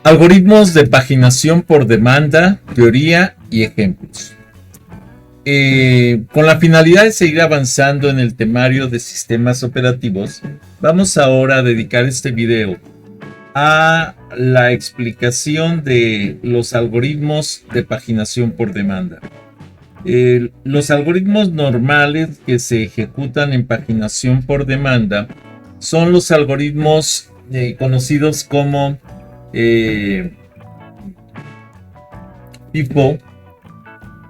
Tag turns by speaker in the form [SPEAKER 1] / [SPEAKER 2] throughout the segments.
[SPEAKER 1] Algoritmos de paginación por demanda, teoría y ejemplos. Con la finalidad de seguir avanzando en el temario de sistemas operativos, vamos ahora a dedicar este video a la explicación de los algoritmos de paginación por demanda. Los algoritmos normales que se ejecutan en paginación por demanda son los algoritmos conocidos como FIFO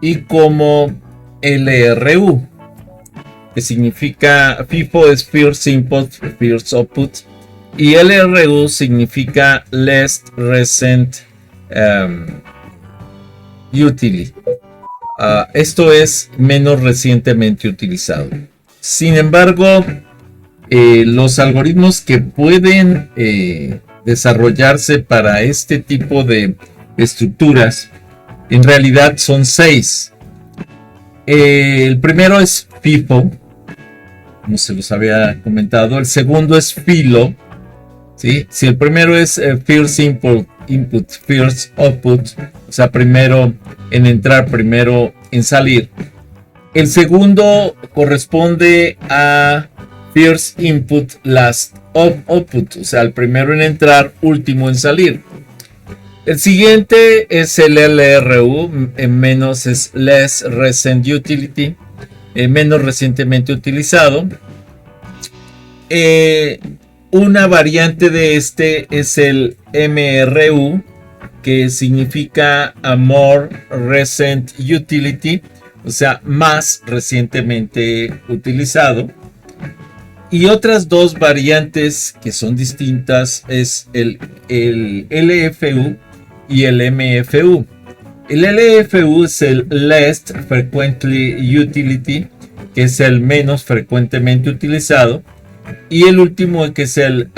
[SPEAKER 1] y como LRU, que significa FIFO es First Input, First Output, y LRU significa Least Recent Utility. Esto es menos recientemente utilizado. Sin embargo, los algoritmos que pueden desarrollarse para este tipo de estructuras en realidad son 6. El primero es FIFO, como se los había comentado. El segundo es FILO, ¿sí? Si el primero es First Input, First Output, o sea, primero en entrar, primero en salir. El segundo corresponde a First Input, Last Output, o sea, el primero en entrar, último en salir. El siguiente es el LRU, menos es Less Recent Utility, menos recientemente utilizado. Una variante de este es el MRU, que significa a More Recent Utility, o sea, más recientemente utilizado. Y otras dos variantes que son distintas es el LFU y el MFU. El LFU es el Least Frequently Utility, que es el menos frecuentemente utilizado. Y el último, que es el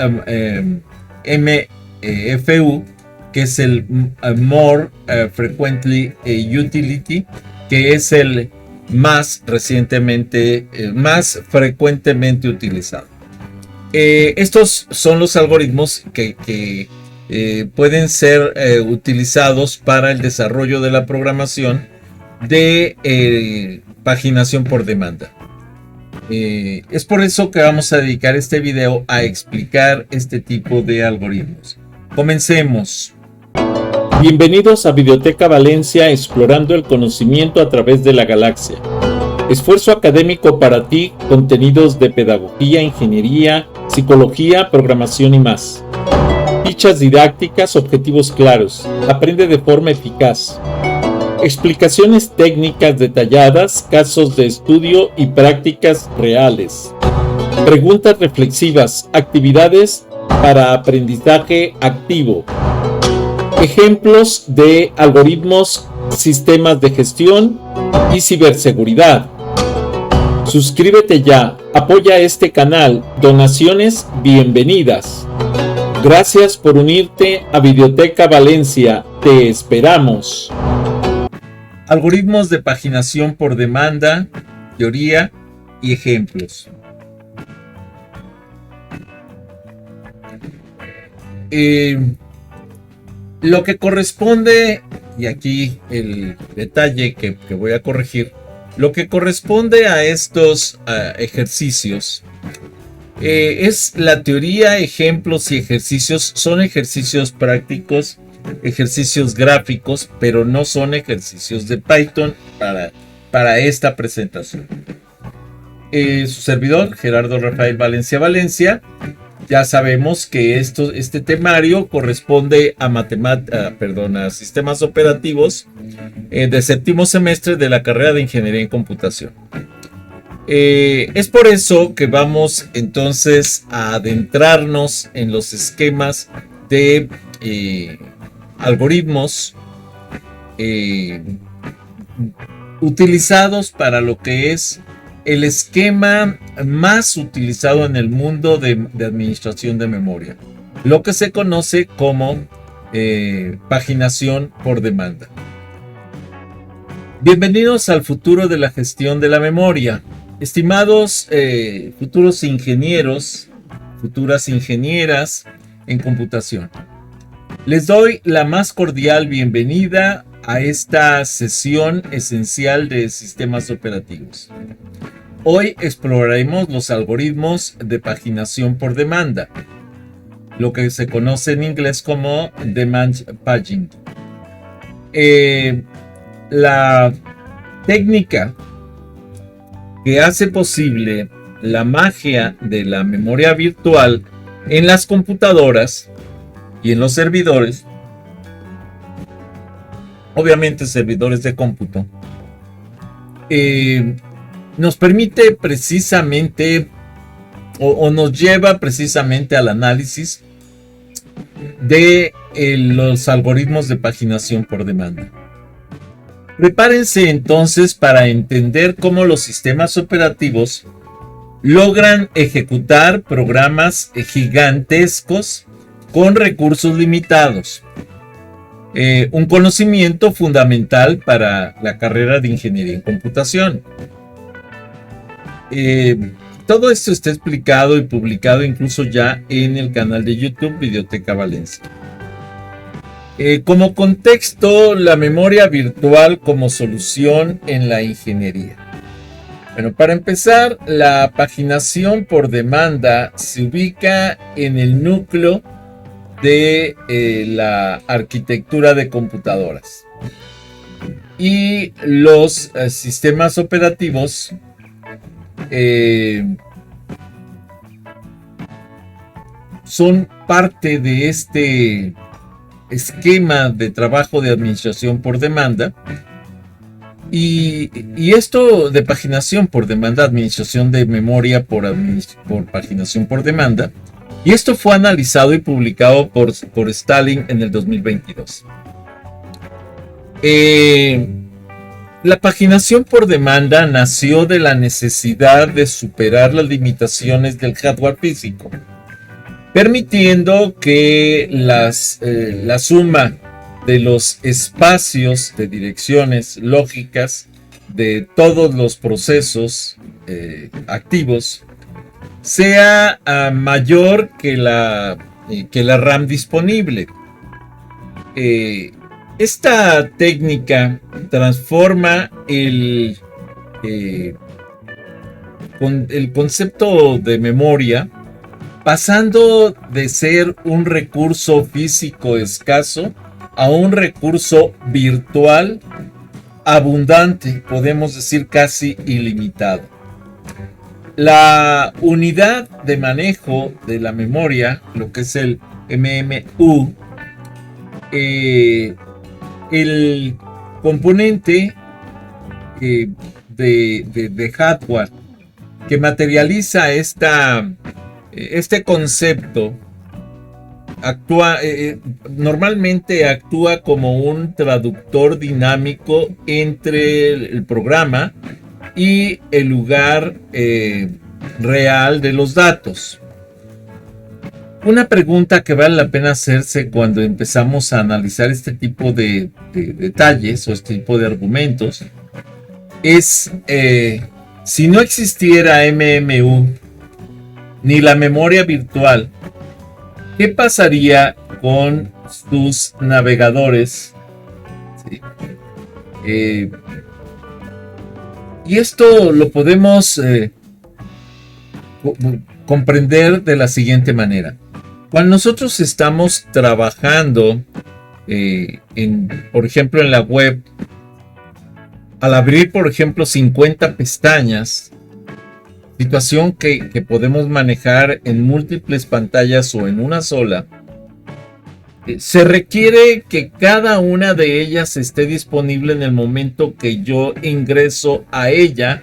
[SPEAKER 1] MFU, que es el More Frequently Utility, que es el más recientemente, más frecuentemente utilizado. Estos son los algoritmos que pueden ser utilizados para el desarrollo de la programación de paginación por demanda. Es por eso que vamos a dedicar este video a explicar este tipo de algoritmos. Comencemos. Bienvenidos a Videoteca Valencia, explorando el conocimiento a través de la galaxia. Esfuerzo académico para ti, contenidos de pedagogía, ingeniería, psicología, programación y más. Fichas didácticas, objetivos claros. Aprende de forma eficaz. Explicaciones técnicas detalladas, casos de estudio y prácticas reales. Preguntas reflexivas, actividades para aprendizaje activo. Ejemplos de algoritmos, sistemas de gestión y ciberseguridad. Suscríbete ya, apoya este canal, donaciones bienvenidas. Gracias por unirte a Videoteca Valencia, te esperamos. Algoritmos de paginación por demanda, teoría y ejemplos. Lo que corresponde, y aquí el detalle que voy a corregir, lo que corresponde a estos ejercicios es la teoría, ejemplos y ejercicios. Son ejercicios prácticos, ejercicios gráficos, pero no son ejercicios de Python para esta presentación. Su servidor, Gerardo Rafael Valencia Valencia. Ya sabemos que este temario corresponde a sistemas operativos de séptimo semestre de la carrera de Ingeniería en Computación. Es por eso que vamos entonces a adentrarnos en los esquemas de algoritmos utilizados para lo que es el esquema más utilizado en el mundo de administración de memoria, lo que se conoce como paginación por demanda. Bienvenidos al futuro de la gestión de la memoria. Estimados futuros ingenieros, futuras ingenieras en computación. Les doy la más cordial bienvenida a esta sesión esencial de sistemas operativos. Hoy exploraremos los algoritmos de paginación por demanda, lo que se conoce en inglés como Demand Paging. La técnica que hace posible la magia de la memoria virtual en las computadoras y en los servidores, obviamente servidores de cómputo, nos permite precisamente o nos lleva precisamente al análisis de los algoritmos de paginación por demanda. Prepárense entonces para entender cómo los sistemas operativos logran ejecutar programas gigantescos con recursos limitados. Un conocimiento fundamental para la carrera de ingeniería en computación. Todo esto está explicado y publicado incluso ya en el canal de YouTube Videoteca Valencia. Como contexto, la memoria virtual como solución en la ingeniería. Bueno, para empezar, la paginación por demanda se ubica en el núcleo de la arquitectura de computadoras. Y los sistemas operativos son parte de este esquema de trabajo de administración por demanda. Y esto de paginación por demanda, administración de memoria por paginación por demanda, y esto fue analizado y publicado por Stalin en el 2022. La paginación por demanda nació de la necesidad de superar las limitaciones del hardware físico, permitiendo que la suma de los espacios de direcciones lógicas de todos los procesos activos sea mayor que la RAM disponible. Esta técnica transforma el concepto de memoria, pasando de ser un recurso físico escaso a un recurso virtual abundante, podemos decir casi ilimitado. La unidad de manejo de la memoria, lo que es el MMU, el componente de hardware que materializa este concepto, normalmente actúa como un traductor dinámico entre el programa y el lugar real de los datos. Una pregunta que vale la pena hacerse cuando empezamos a analizar este tipo de detalles o este tipo de argumentos es, si no existiera MMU ni la memoria virtual, ¿qué pasaría con tus navegadores? ¿Sí? Y esto lo podemos comprender de la siguiente manera. Cuando nosotros estamos trabajando, por ejemplo, en la web, al abrir, por ejemplo, 50 pestañas, situación que podemos manejar en múltiples pantallas o en una sola, se requiere que cada una de ellas esté disponible en el momento que yo ingreso a ella.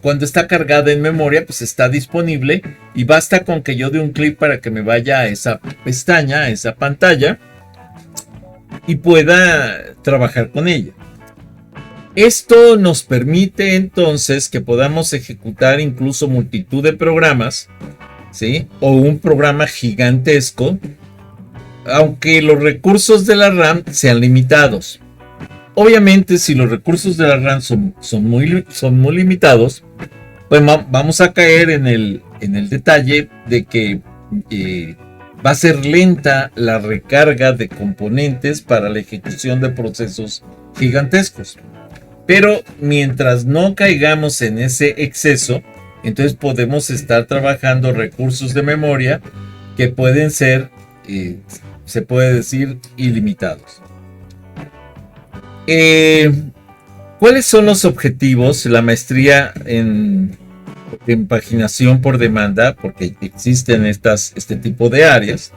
[SPEAKER 1] Cuando está cargada en memoria, pues está disponible y basta con que yo dé un clic para que me vaya a esa pestaña, a esa pantalla y pueda trabajar con ella. Esto nos permite entonces que podamos ejecutar incluso multitud de programas, ¿sí? O un programa gigantesco, aunque los recursos de la RAM sean limitados. Obviamente, si los recursos de la RAM son muy limitados, pues vamos a caer en el detalle de que va a ser lenta la recarga de componentes para la ejecución de procesos gigantescos. Pero mientras no caigamos en ese exceso, entonces podemos estar trabajando recursos de memoria que pueden ser, se puede decir, ilimitados. ¿Cuáles son los objetivos? La maestría en paginación por demanda, porque existen este tipo de áreas.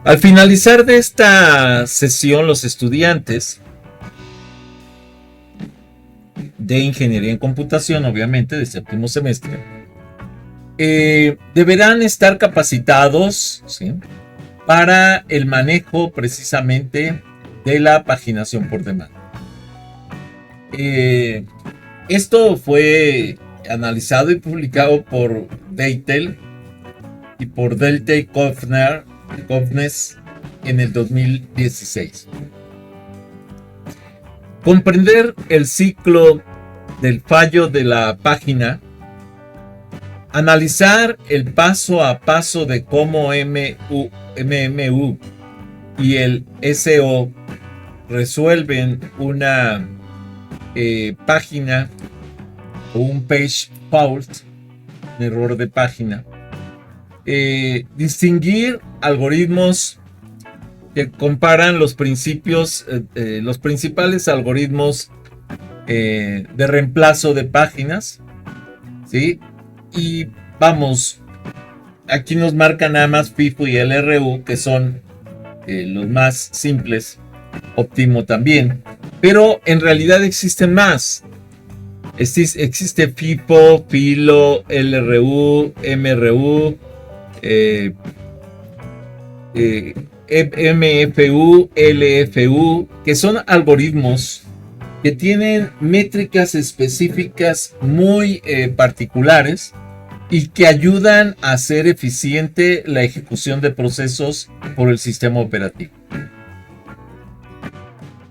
[SPEAKER 1] Al finalizar de esta sesión, los estudiantes de ingeniería en computación, obviamente de séptimo semestre, deberán estar capacitados, ¿sí?, para el manejo precisamente de la paginación por demanda. Esto fue analizado y publicado por Deitel y por Delte Kovnes en el 2016. Comprender el ciclo del fallo de la página, analizar el paso a paso de cómo MMU y el SO resuelven una página o un page fault, un error de página. Distinguir algoritmos que comparan los principios, los principales algoritmos de reemplazo de páginas, ¿sí? Y vamos, aquí nos marcan nada más FIFO y LRU, que son los más simples. Optimo también, pero en realidad existen más. Existe FIFO, FILO, LRU, MRU, MFU, LFU, que son algoritmos que tienen métricas específicas muy particulares y que ayudan a hacer eficiente la ejecución de procesos por el sistema operativo.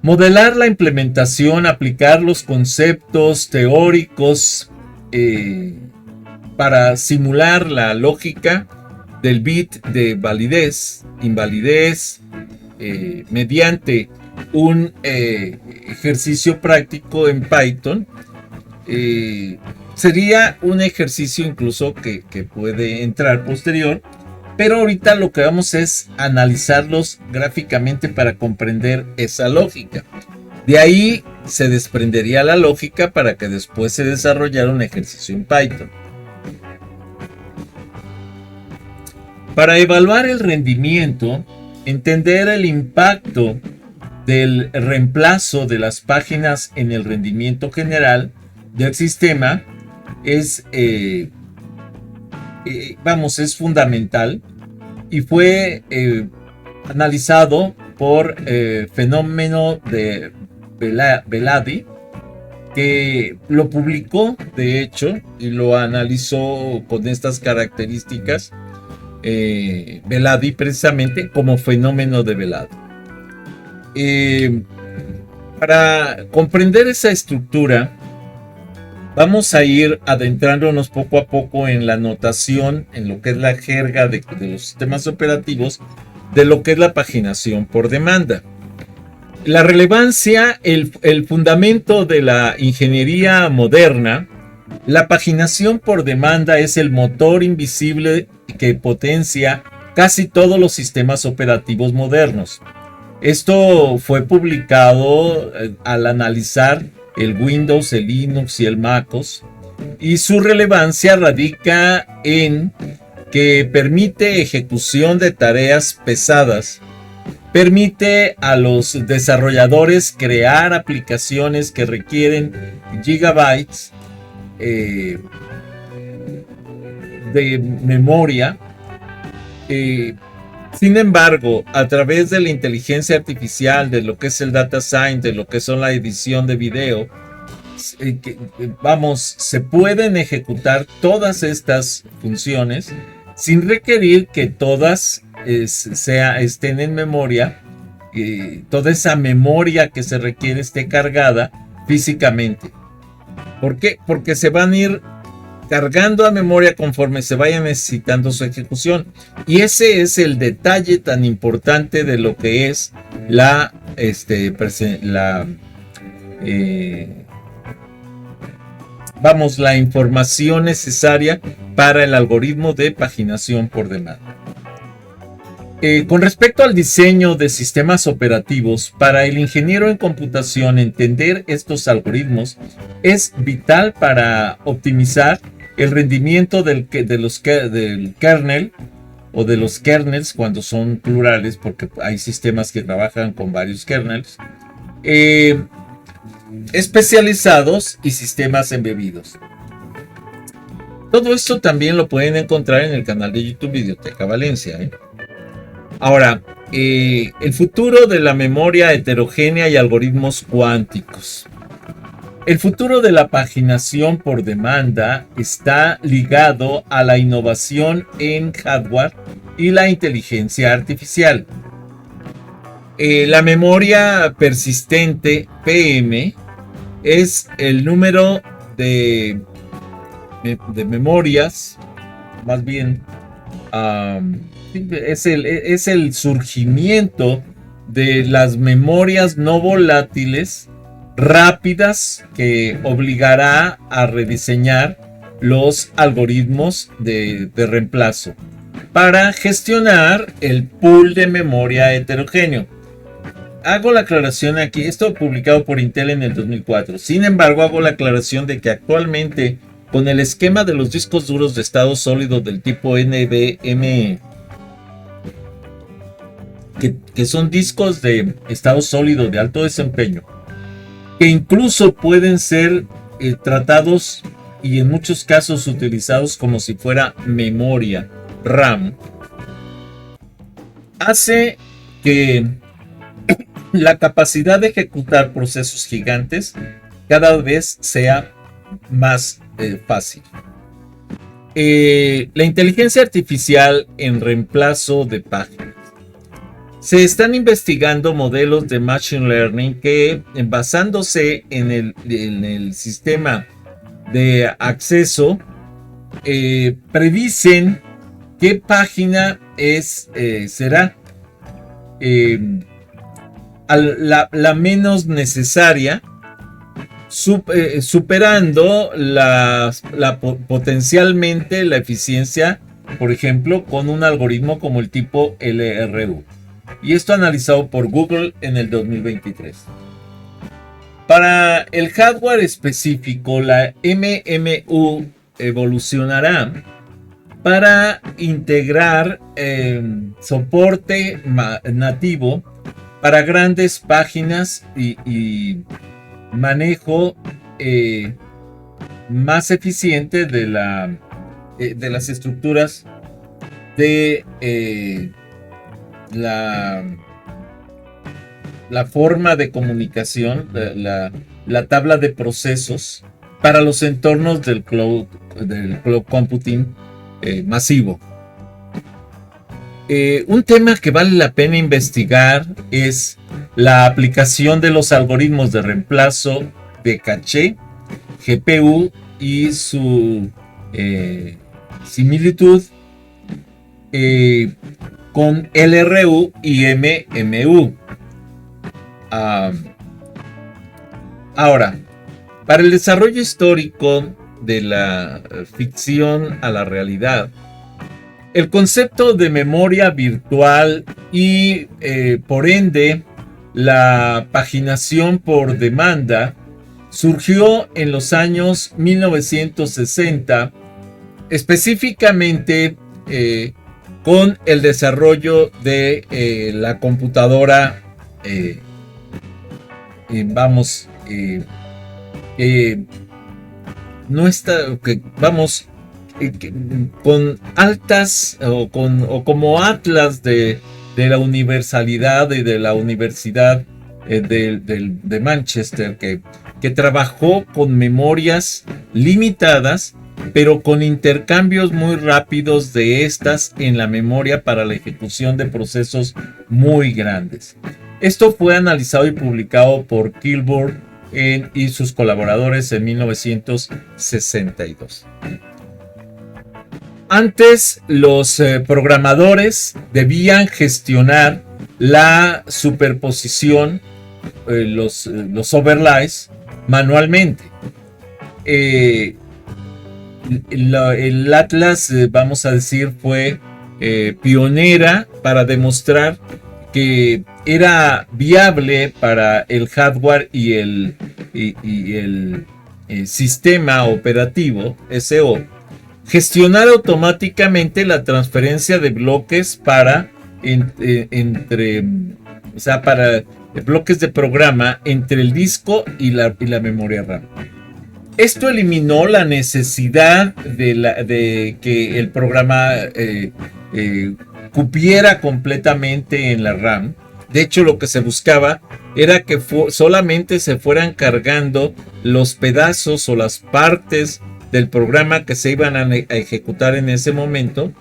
[SPEAKER 1] Modelar la implementación, aplicar los conceptos teóricos para simular la lógica del bit de validez, invalidez, mediante un ejercicio práctico en Python. Sería un ejercicio incluso que puede entrar posterior, pero ahorita lo que vamos es analizarlos gráficamente para comprender esa lógica. De ahí se desprendería la lógica para que después se desarrollara un ejercicio en Python. Para evaluar el rendimiento, entender el impacto del reemplazo de las páginas en el rendimiento general del sistema es fundamental y fue analizado por fenómeno de Beladi, que lo publicó de hecho y lo analizó con estas características, Beladi precisamente como fenómeno de Beladi. Para comprender esa estructura, vamos a ir adentrándonos poco a poco en la notación, en lo que es la jerga de los sistemas operativos, de lo que es la paginación por demanda. La relevancia, el fundamento de la ingeniería moderna, la paginación por demanda es el motor invisible que potencia casi todos los sistemas operativos modernos. Esto fue publicado al analizar el Windows, el Linux y el MacOS, y su relevancia radica en que permite ejecución de tareas pesadas, permite a los desarrolladores crear aplicaciones que requieren gigabytes de memoria. Sin embargo, a través de la inteligencia artificial, de lo que es el data science, de lo que son la edición de video, se pueden ejecutar todas estas funciones sin requerir que todas estén en memoria, toda esa memoria que se requiere esté cargada físicamente. ¿Por qué? Porque se van a ir cargando a memoria conforme se vaya necesitando su ejecución. Y ese es el detalle tan importante de lo que es la información necesaria para el algoritmo de paginación por demanda. Con respecto al diseño de sistemas operativos, para el ingeniero en computación entender estos algoritmos es vital para optimizar el rendimiento del kernel o de los kernels cuando son plurales, porque hay sistemas que trabajan con varios kernels especializados y sistemas embebidos. Todo esto también lo pueden encontrar en el canal de YouTube Videoteca Valencia. Ahora, el futuro de la memoria heterogénea y algoritmos cuánticos. El futuro de la paginación por demanda está ligado a la innovación en hardware y la inteligencia artificial. La memoria persistente, PM, es el número de memorias, más bien, es el surgimiento de las memorias no volátiles rápidas que obligará a rediseñar los algoritmos de reemplazo para gestionar el pool de memoria heterogéneo. Hago la aclaración aquí, esto publicado por Intel en el 2004. Sin embargo, hago la aclaración de que actualmente, con el esquema de los discos duros de estado sólido del tipo NVMe, que son discos de estado sólido de alto desempeño, que incluso pueden ser tratados y en muchos casos utilizados como si fuera memoria RAM, hace que la capacidad de ejecutar procesos gigantes cada vez sea más fácil. La inteligencia artificial en reemplazo de páginas. Se están investigando modelos de Machine Learning que, basándose en el sistema de acceso, predicen qué página será la menos necesaria, superando potencialmente la eficiencia, por ejemplo, con un algoritmo como el tipo LRU. Y esto analizado por Google en el 2023. Para el hardware específico, la MMU evolucionará para integrar soporte nativo para grandes páginas y manejo más eficiente de las estructuras de la forma de comunicación, la tabla de procesos para los entornos del cloud computing masivo. Un tema que vale la pena investigar es la aplicación de los algoritmos de reemplazo de caché, GPU y su similitud con LRU y MMU. Ahora, para el desarrollo histórico de la ficción a la realidad, el concepto de memoria virtual y por ende la paginación por demanda surgió en los años 1960, específicamente con el desarrollo de la computadora con altas o como atlas de la universalidad y de la universidad de Manchester, que trabajó con memorias limitadas pero con intercambios muy rápidos de estas en la memoria para la ejecución de procesos muy grandes. Esto fue analizado y publicado por Kilburn y sus colaboradores en 1962. Antes los programadores debían gestionar la superposición, los overlays manualmente. El Atlas, vamos a decir, fue pionera para demostrar que era viable para el hardware y el sistema operativo SO gestionar automáticamente la transferencia de bloques para para bloques de programa entre el disco y la memoria RAM. Esto eliminó la necesidad de que el programa cupiera completamente en la RAM. De hecho, lo que se buscaba era que solamente se fueran cargando los pedazos o las partes del programa que se iban a ejecutar en ese momento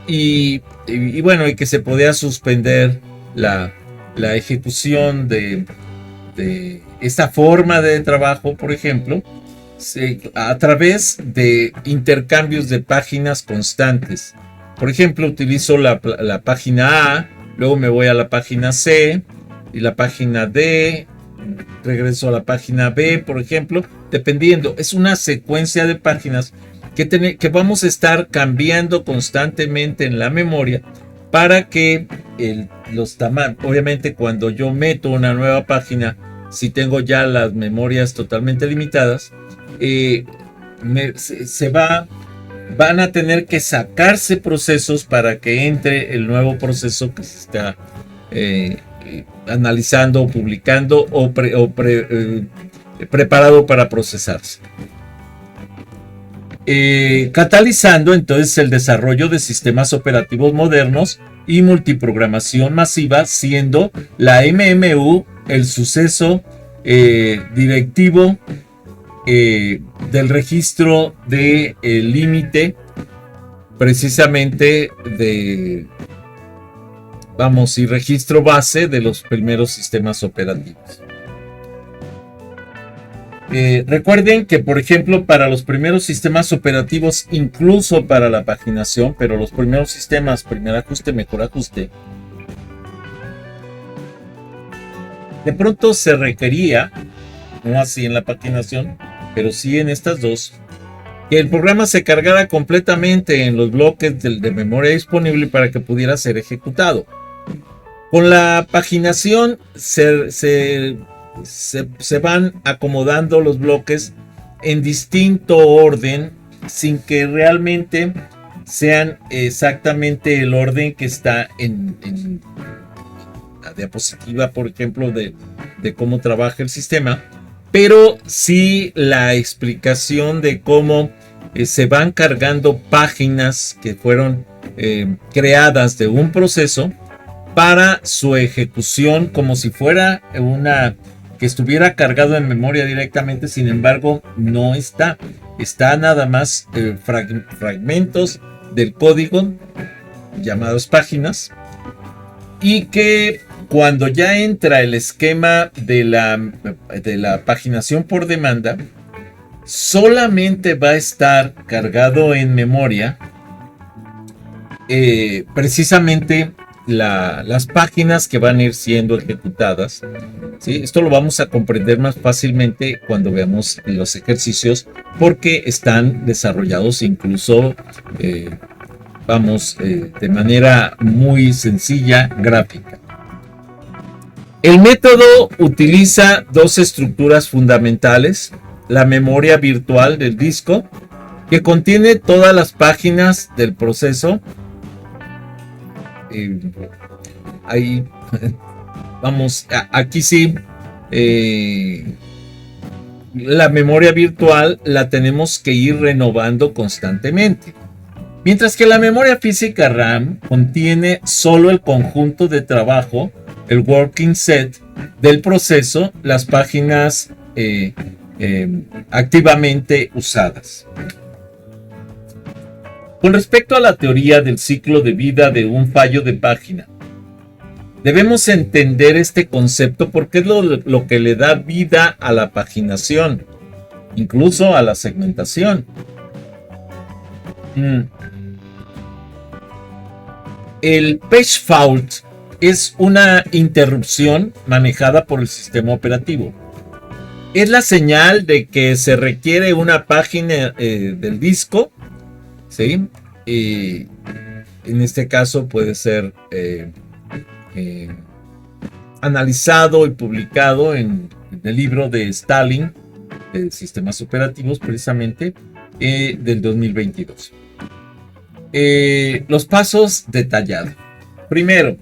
[SPEAKER 1] y que se podía suspender la ejecución de esta forma de trabajo, por ejemplo, a través de intercambios de páginas constantes. Por ejemplo, utilizo la página A, luego me voy a la página C y la página D, regreso a la página B, por ejemplo, dependiendo. Es una secuencia de páginas que vamos a estar cambiando constantemente en la memoria para que obviamente cuando yo meto una nueva página, si tengo ya las memorias totalmente limitadas, van a tener que sacarse procesos para que entre el nuevo proceso que se está analizando o publicando o preparado para procesarse. Catalizando entonces el desarrollo de sistemas operativos modernos y multiprogramación masiva, siendo la MMU el suceso directivo del registro de límite, precisamente y registro base de los primeros sistemas operativos. Recuerden que, por ejemplo, para los primeros sistemas operativos, incluso para la paginación, pero los primeros sistemas, primer ajuste, mejor ajuste, de pronto se requería, no así en la paginación, pero sí en estas dos, que el programa se cargara completamente en los bloques de memoria disponible para que pudiera ser ejecutado. Con la paginación se van acomodando los bloques en distinto orden sin que realmente sean exactamente el orden que está en la diapositiva, por ejemplo, de cómo trabaja el sistema, pero sí la explicación de cómo se van cargando páginas que fueron creadas de un proceso para su ejecución, como si fuera que estuviera cargado en memoria directamente. Sin embargo, no está nada más fragmentos del código llamados páginas, y que cuando ya entra el esquema de la paginación por demanda, solamente va a estar cargado en memoria precisamente las páginas que van a ir siendo ejecutadas, ¿sí? Esto lo vamos a comprender más fácilmente cuando veamos los ejercicios, porque están desarrollados incluso de manera muy sencilla, gráfica. El método utiliza dos estructuras fundamentales: la memoria virtual del disco, que contiene todas las páginas del proceso. Ahí aquí sí, la memoria virtual la tenemos que ir renovando constantemente, mientras que la memoria física RAM contiene solo el conjunto de trabajo, el working set del proceso, las páginas activamente usadas. Con respecto a la teoría del ciclo de vida de un fallo de página, debemos entender este concepto porque es lo que le da vida a la paginación, incluso a la segmentación. El page fault es una interrupción manejada por el sistema operativo. Es la señal de que se requiere una página del disco, ¿sí? Y en este caso puede ser analizado y publicado en el libro de Stalin, de sistemas operativos, precisamente, del 2022. Los pasos detallados. Primero,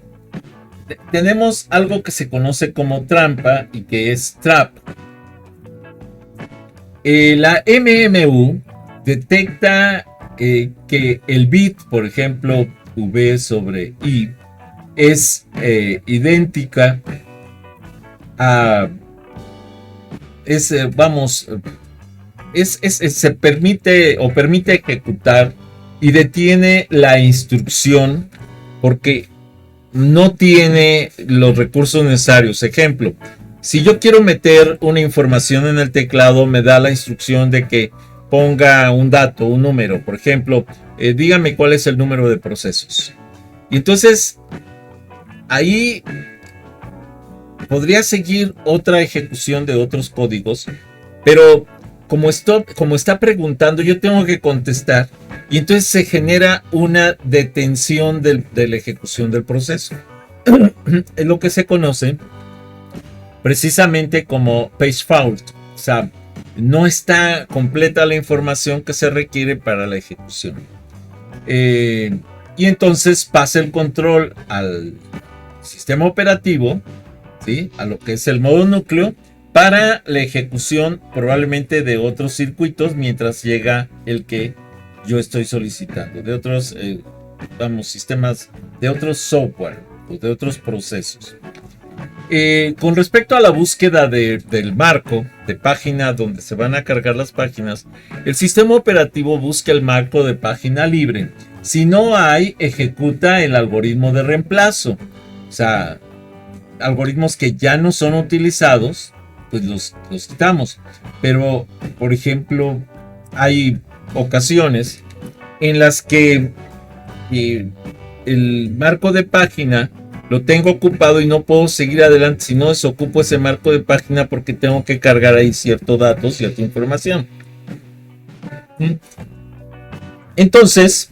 [SPEAKER 1] tenemos algo que se conoce como trampa y que es trap. La MMU detecta que el bit, por ejemplo, V sobre I, es idéntica a... se permite o permite ejecutar y detiene la instrucción porque no tiene los recursos necesarios. Ejemplo, si yo quiero meter una información en el teclado, me da la instrucción de que ponga un dato, un número. Por ejemplo, dígame cuál es el número de procesos. Y entonces, ahí podría seguir otra ejecución de otros códigos, pero como está preguntando, yo tengo que contestar. Y entonces se genera una detención de la ejecución del proceso. Es lo que se conoce precisamente como page fault. O sea, no está completa la información que se requiere para la ejecución. Y entonces pasa el control al sistema operativo, ¿sí? A lo que es el modo núcleo, para la ejecución probablemente de otros circuitos mientras llega el que yo estoy solicitando, de otros sistemas, de otros software o de otros procesos. Con respecto a la búsqueda del marco de página donde se van a cargar las páginas, el sistema operativo busca el marco de página libre. Si no hay, ejecuta el algoritmo de reemplazo. O sea, algoritmos que ya no son utilizados, pues los quitamos. Pero, por ejemplo, hay ocasiones en las que el marco de página lo tengo ocupado y no puedo seguir adelante si no desocupo ese marco de página porque tengo que cargar ahí cierto dato, cierta información. Entonces,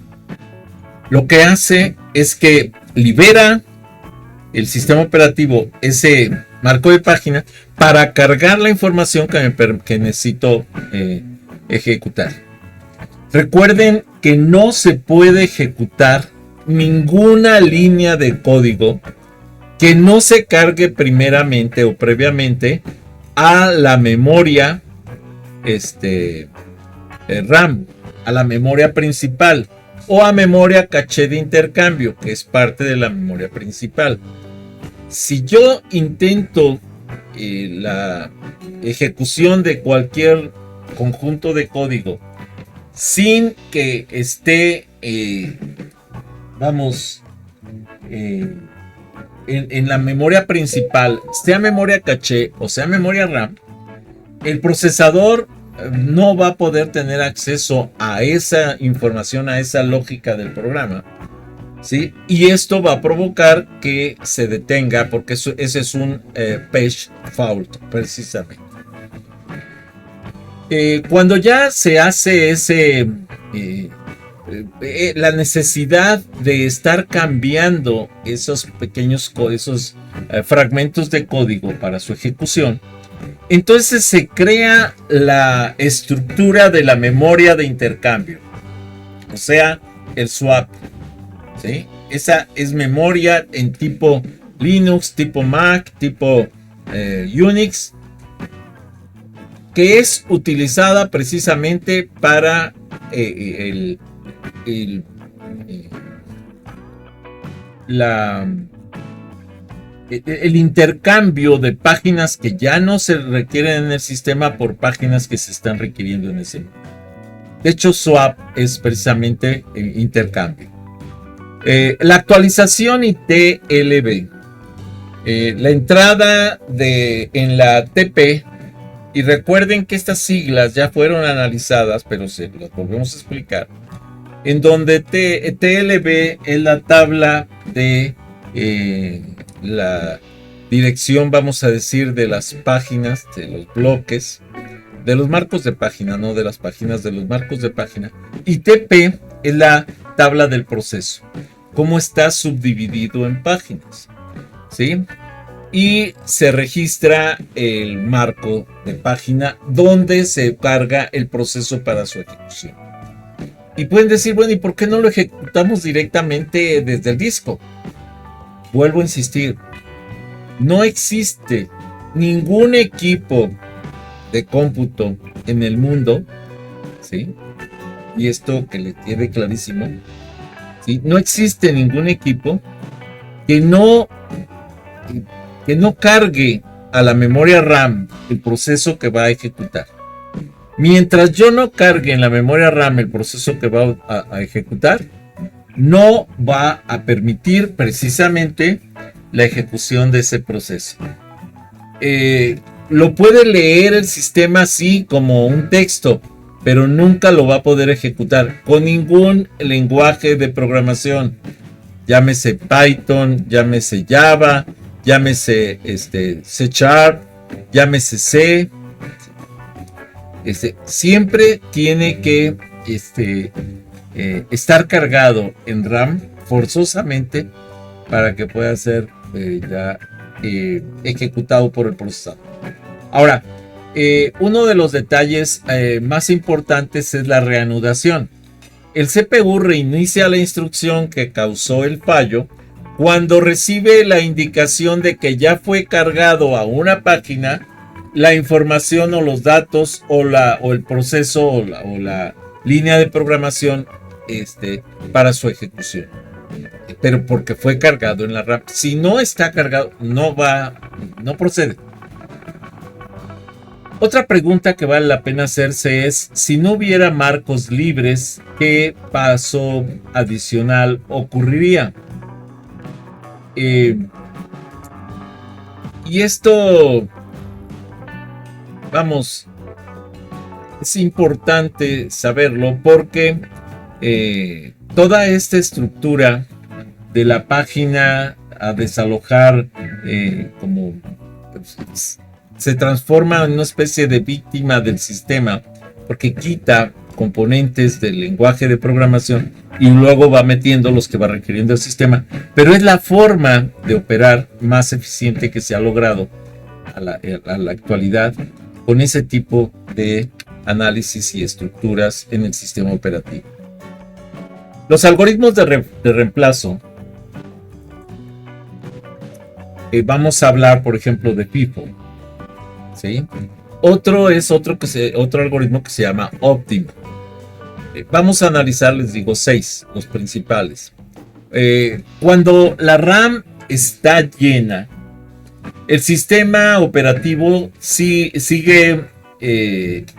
[SPEAKER 1] lo que hace es que libera el sistema operativo ese marco de página para cargar la información que necesito ejecutar. Recuerden que no se puede ejecutar ninguna línea de código que no se cargue primeramente o previamente a la memoria RAM, a la memoria principal o a memoria caché de intercambio, que es parte de la memoria principal. Si yo intento la ejecución de cualquier conjunto de código sin que esté en la memoria principal, sea memoria caché o sea memoria RAM, el procesador no va a poder tener acceso a esa información, a esa lógica del programa, ¿sí? Y esto va a provocar que se detenga, porque ese es un page fault, precisamente. Cuando ya se hace la necesidad de estar cambiando esos pequeños fragmentos de código para su ejecución, entonces se crea la estructura de la memoria de intercambio, o sea, el swap, ¿sí? Esa es memoria en tipo Linux, tipo Mac, tipo Unix, que es utilizada precisamente para el intercambio de páginas que ya no se requieren en el sistema por páginas que se están requiriendo en ese. De hecho, swap es precisamente intercambio. La actualización y TLB. La entrada en la TP. Y recuerden que estas siglas ya fueron analizadas, pero se las volvemos a explicar. En donde TLB es la tabla de la dirección, vamos a decir, de las páginas, de los bloques, de los marcos de página, no de las páginas, de los marcos de página. Y TP es la tabla del proceso, cómo está subdividido en páginas, ¿sí? Y se registra el marco de página donde se carga el proceso para su ejecución. Y pueden decir, bueno, ¿y por qué no lo ejecutamos directamente desde el disco? Vuelvo a insistir, no existe ningún equipo de cómputo en el mundo, ¿sí? Y esto que le quede clarísimo, ¿sí? No existe ningún equipo que no cargue a la memoria RAM el proceso que va a ejecutar. Mientras yo no cargue en la memoria RAM el proceso que va a ejecutar, no va a permitir precisamente la ejecución de ese proceso. Lo puede leer el sistema así como un texto, pero nunca lo va a poder ejecutar con ningún lenguaje de programación. Llámese Python, llámese Java, llámese C#, llámese C. Siempre tiene que estar cargado en RAM forzosamente para que pueda ser ejecutado por el procesador. Ahora, uno de los detalles más importantes es la reanudación. El CPU reinicia la instrucción que causó el fallo cuando recibe la indicación de que ya fue cargado a una página la información o los datos o el proceso o la línea de programación para su ejecución. Pero porque fue cargado en la RAM. Si no está cargado, no procede. Otra pregunta que vale la pena hacerse es, si no hubiera marcos libres, ¿qué paso adicional ocurriría? Y esto, vamos, es importante saberlo porque toda esta estructura de la página a desalojar, como se transforma en una especie de víctima del sistema, porque quita componentes del lenguaje de programación y luego va metiendo los que va requiriendo el sistema, pero es la forma de operar más eficiente que se ha logrado a la actualidad con ese tipo de análisis y estructuras en el sistema operativo. Los algoritmos de reemplazo, vamos a hablar por ejemplo de FIFO, ¿sí? Otro algoritmo que se llama Optima. Vamos a analizar, les digo, 6, los principales. Cuando la RAM está llena, el sistema operativo sigue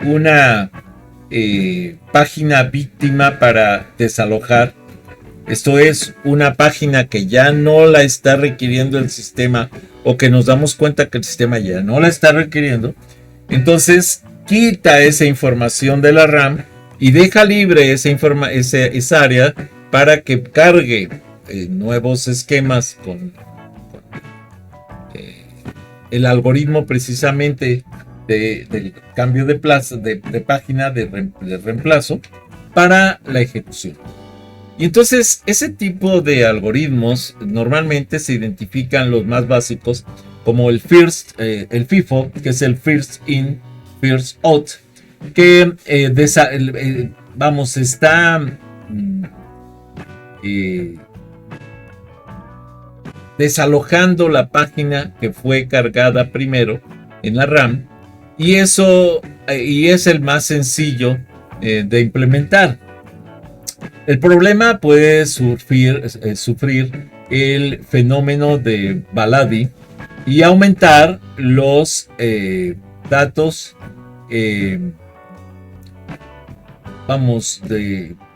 [SPEAKER 1] una página víctima para desalojar. Esto es una página que ya no la está requiriendo el sistema o que nos damos cuenta que el sistema ya no la está requiriendo. Entonces quita esa información de la RAM y deja libre esa área para que cargue nuevos esquemas con el algoritmo precisamente del cambio de página de reemplazo para la ejecución. Y entonces ese tipo de algoritmos normalmente se identifican los más básicos como el FIFO, que es el First In, First Out, que está desalojando la página que fue cargada primero en la RAM, y es el más sencillo de implementar. El problema puede sufrir el fenómeno de Baladi y aumentar los datos,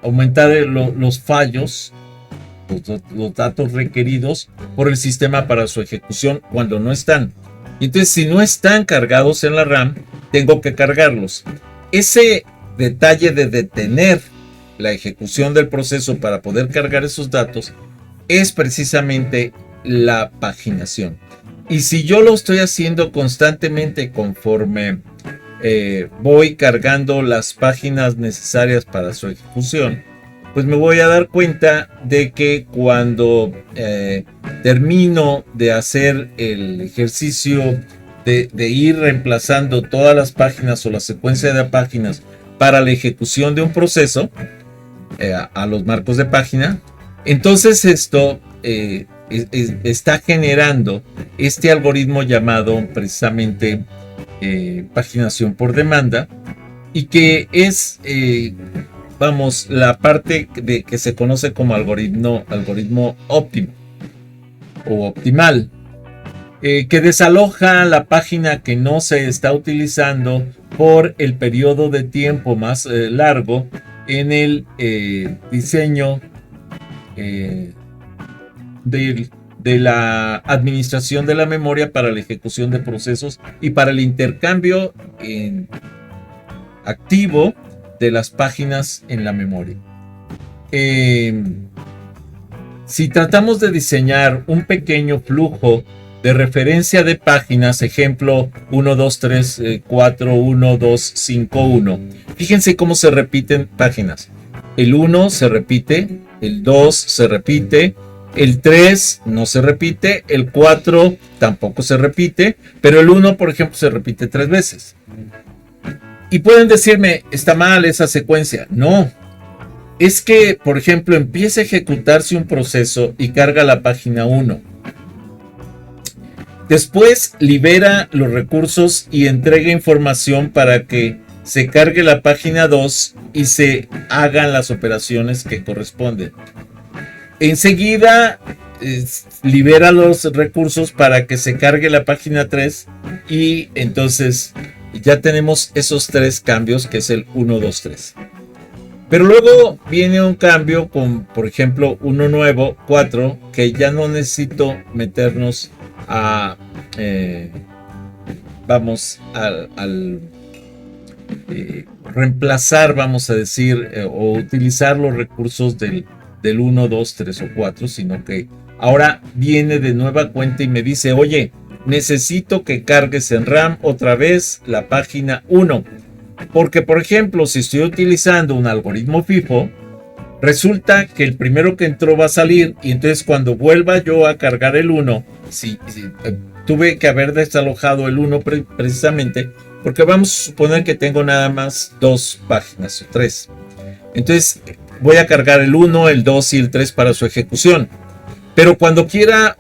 [SPEAKER 1] aumentar los fallos, los datos requeridos por el sistema para su ejecución cuando no están. Y entonces, si no están cargados en la RAM, tengo que cargarlos. Ese detalle de detener la ejecución del proceso para poder cargar esos datos es precisamente la paginación. Y si yo lo estoy haciendo constantemente conforme voy cargando las páginas necesarias para su ejecución, pues me voy a dar cuenta de que cuando termino de hacer el ejercicio de ir reemplazando todas las páginas o la secuencia de páginas para la ejecución de un proceso a los marcos de página, entonces esto está generando este algoritmo llamado precisamente paginación por demanda, y que es la parte que se conoce como algoritmo óptimo o optimal, que desaloja la página que no se está utilizando por el periodo de tiempo más largo en el diseño de la administración de la memoria para la ejecución de procesos y para el intercambio activo de las páginas en la memoria. Si tratamos de diseñar un pequeño flujo de referencia de páginas, ejemplo 1, 2, 3, 4, 1, 2, 5, 1, fíjense cómo se repiten páginas. El 1 se repite, el 2 se repite, el 3 no se repite, el 4 tampoco se repite, pero el 1, por ejemplo, se repite 3 veces. Y pueden decirme, está mal esa secuencia. No, es que, por ejemplo, empieza a ejecutarse un proceso y carga la página 1. Después libera los recursos y entrega información para que se cargue la página 2 y se hagan las operaciones que corresponden. Enseguida libera los recursos para que se cargue la página 3 y entonces ya tenemos esos 3 cambios, que es el 1, 2, 3. Pero luego viene un cambio con, por ejemplo, uno nuevo, 4, que ya no necesito meternos a reemplazar, vamos a decir, o utilizar los recursos del 1, 2, 3 o 4, sino que ahora viene de nueva cuenta y me dice, oye, necesito que cargues en RAM otra vez la página 1. Porque, por ejemplo, si estoy utilizando un algoritmo FIFO, resulta que el primero que entró va a salir, y entonces cuando vuelva yo a cargar el 1, tuve que haber desalojado el 1 precisamente, porque vamos a suponer que tengo nada más 2 páginas o 3. Entonces voy a cargar el 1, el 2 y el 3 para su ejecución. Pero cuando quiera,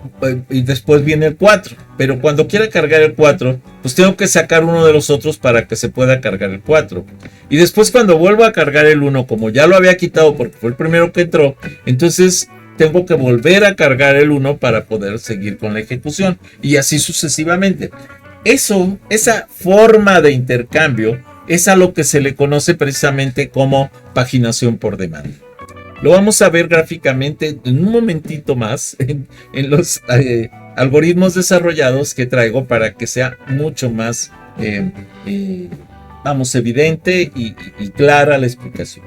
[SPEAKER 1] y después viene el 4, pero cuando quiera cargar el 4, pues tengo que sacar uno de los otros para que se pueda cargar el 4. Y después cuando vuelva a cargar el 1, como ya lo había quitado porque fue el primero que entró, entonces tengo que volver a cargar el 1 para poder seguir con la ejecución. Y así sucesivamente. Esa forma de intercambio es a lo que se le conoce precisamente como paginación por demanda. Lo vamos a ver gráficamente en un momentito más en los algoritmos desarrollados que traigo para que sea mucho más evidente y clara la explicación.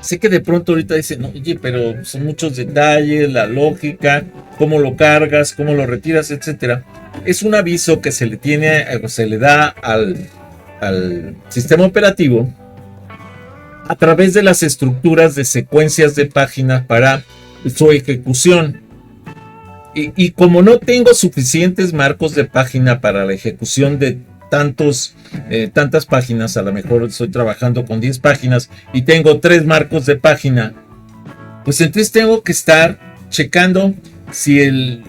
[SPEAKER 1] Sé que de pronto ahorita dicen, oye, pero son muchos detalles, la lógica, cómo lo cargas, cómo lo retiras, etcétera. Es un aviso que se le da al sistema operativo a través de las estructuras de secuencias de páginas para su ejecución. Y como no tengo suficientes marcos de página para la ejecución de tantas páginas, a lo mejor estoy trabajando con 10 páginas y tengo 3 marcos de página, pues entonces tengo que estar checando si el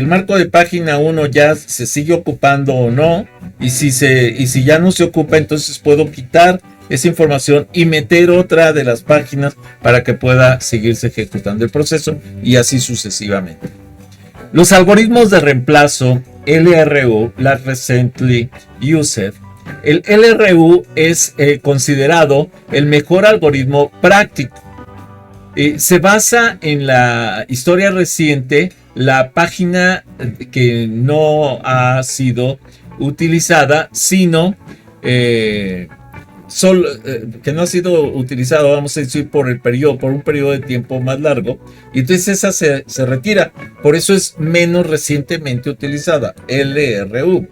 [SPEAKER 1] marco de página 1 ya se sigue ocupando o no, y si ya no se ocupa, entonces puedo quitar esa información y meter otra de las páginas para que pueda seguirse ejecutando el proceso, y así sucesivamente. Los algoritmos de reemplazo LRU, Last Recently Used, el LRU es considerado el mejor algoritmo práctico. Se basa en la historia reciente, la página que no ha sido utilizada, sino que no ha sido utilizado, vamos a decir, por un periodo de tiempo más largo, y entonces esa se retira. Por eso es menos recientemente utilizada, LRU.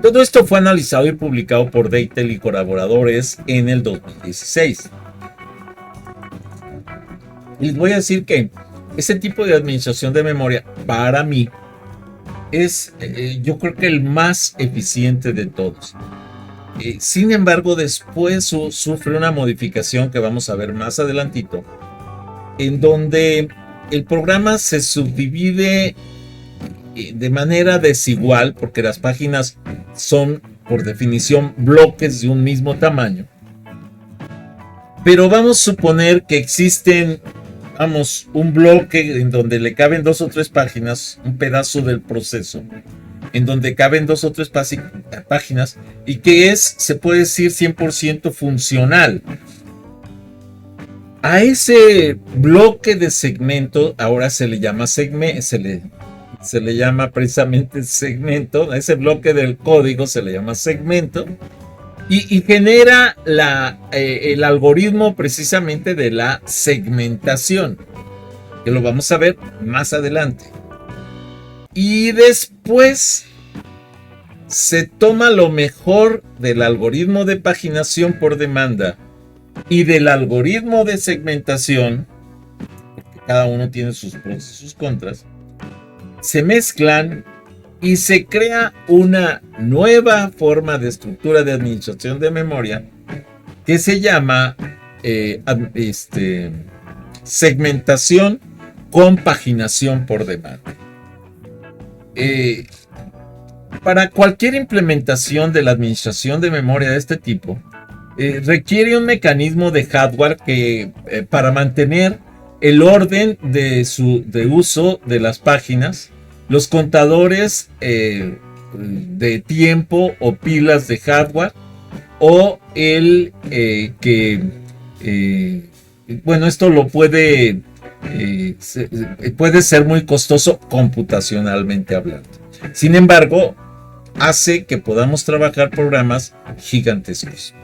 [SPEAKER 1] Todo esto fue analizado y publicado por Deitel y colaboradores en el 2016. Y les voy a decir que ese tipo de administración de memoria, para mí, es yo creo que el más eficiente de todos. Sin embargo, después sufre una modificación que vamos a ver más adelantito, en donde el programa se subdivide de manera desigual, porque las páginas son, por definición, bloques de un mismo tamaño. Pero vamos a suponer que existen, un bloque en donde le caben 2 o 3 páginas, un pedazo del proceso, en donde caben 2 o 3 páginas, y que se puede decir 100% funcional. A ese bloque de segmento ahora se le llama se le llama precisamente segmento. A ese bloque del código se le llama segmento, y genera el algoritmo precisamente de la segmentación, que lo vamos a ver más adelante. Y después se toma lo mejor del algoritmo de paginación por demanda y del algoritmo de segmentación, porque cada uno tiene sus pros y sus contras, se mezclan y se crea una nueva forma de estructura de administración de memoria que se llama segmentación con paginación por demanda. Para cualquier implementación de la administración de memoria de este tipo, requiere un mecanismo de hardware que para mantener el orden de uso de las páginas, los contadores de tiempo o pilas de hardware, o esto lo puede ser muy costoso computacionalmente hablando. Sin embargo, hace que podamos trabajar programas gigantescos.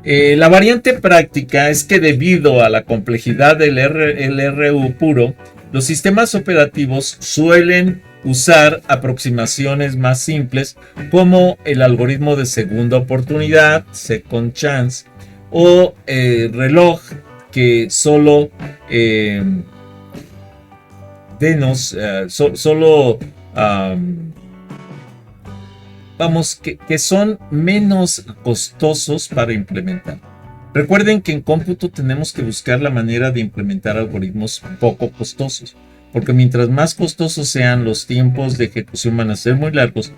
[SPEAKER 1] La variante práctica es que debido a la complejidad del LRU puro, los sistemas operativos suelen usar aproximaciones más simples como el algoritmo de segunda oportunidad, second chance, o reloj, que solo que son menos costosos para implementar. Recuerden que en cómputo tenemos que buscar la manera de implementar algoritmos poco costosos, porque mientras más costosos sean, los tiempos de ejecución van a ser muy largos,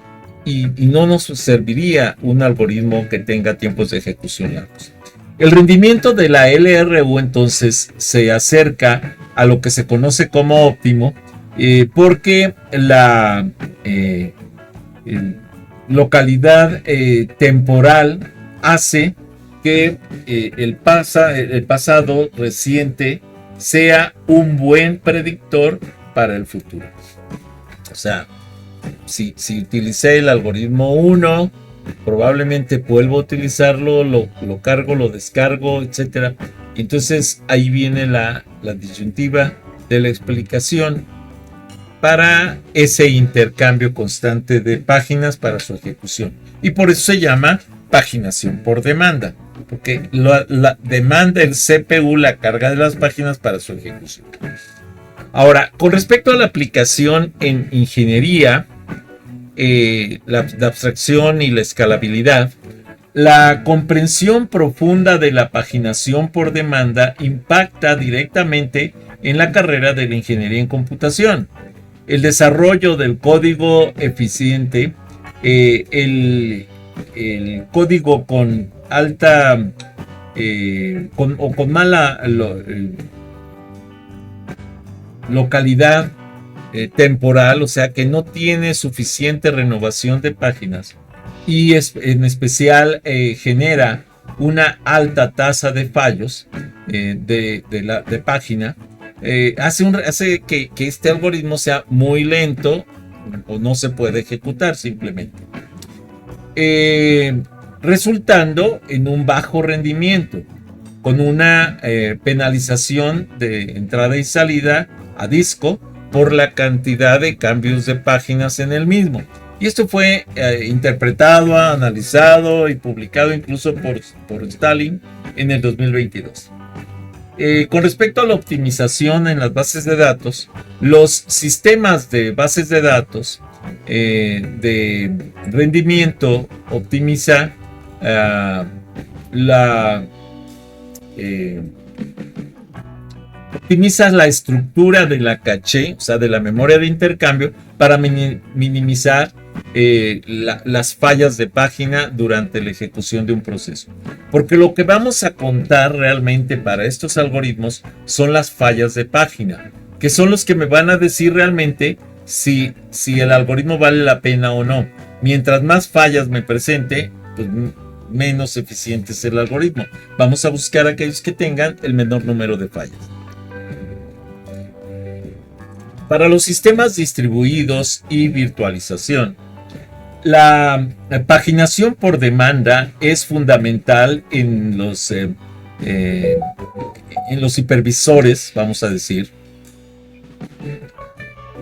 [SPEAKER 1] y no nos serviría un algoritmo que tenga tiempos de ejecución largos. El rendimiento de la LRU entonces se acerca a lo que se conoce como óptimo, porque la localidad temporal hace que el pasado reciente sea un buen predictor para el futuro. O sea, si utilicé el algoritmo 1, probablemente vuelvo a utilizarlo, lo cargo, lo descargo, etc. Entonces ahí viene la disyuntiva de la explicación para ese intercambio constante de páginas para su ejecución. Y por eso se llama paginación por demanda, porque la demanda el CPU la carga de las páginas para su ejecución. Ahora, con respecto a la aplicación en ingeniería, la abstracción y la escalabilidad, la comprensión profunda de la paginación por demanda impacta directamente en la carrera de la ingeniería en computación. El desarrollo del código eficiente, el código con alta con mala localidad temporal, o sea que no tiene suficiente renovación de páginas, y en especial genera una alta tasa de fallos de página, hace que este algoritmo sea muy lento o no se puede ejecutar simplemente. resultando en un bajo rendimiento, con una penalización de entrada y salida a disco por la cantidad de cambios de páginas en el mismo. Y esto fue interpretado, analizado y publicado incluso por Stalin en el 2022. Con respecto a la optimización en las bases de datos, los sistemas de bases de datos de rendimiento optimiza optimiza la estructura de la caché, o sea, de la memoria de intercambio, para minimizar las fallas de página durante la ejecución de un proceso. Porque lo que vamos a contar realmente para estos algoritmos son las fallas de página, que son los que me van a decir realmente si el algoritmo vale la pena o no. Mientras más fallas me presente, pues menos eficiente es el algoritmo. Vamos a buscar aquellos que tengan el menor número de fallas. Para los sistemas distribuidos y virtualización, la paginación por demanda es fundamental en los hipervisores, vamos a decir,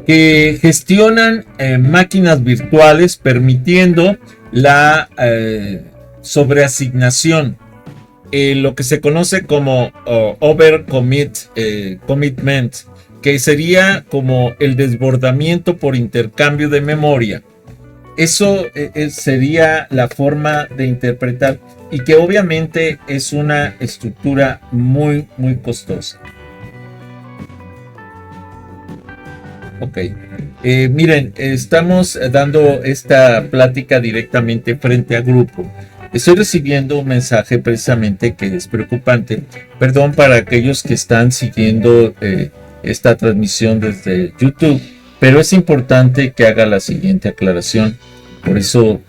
[SPEAKER 1] que gestionan máquinas virtuales, permitiendo la sobreasignación, lo que se conoce como commitment, que sería como el desbordamiento por intercambio de memoria. Eso sería la forma de interpretar, y que obviamente es una estructura muy, muy costosa. Ok, miren, estamos dando esta plática directamente frente a grupo. Estoy recibiendo un mensaje precisamente que es preocupante. Perdón para aquellos que están siguiendo esta transmisión desde YouTube, pero es importante que haga la siguiente aclaración. Por eso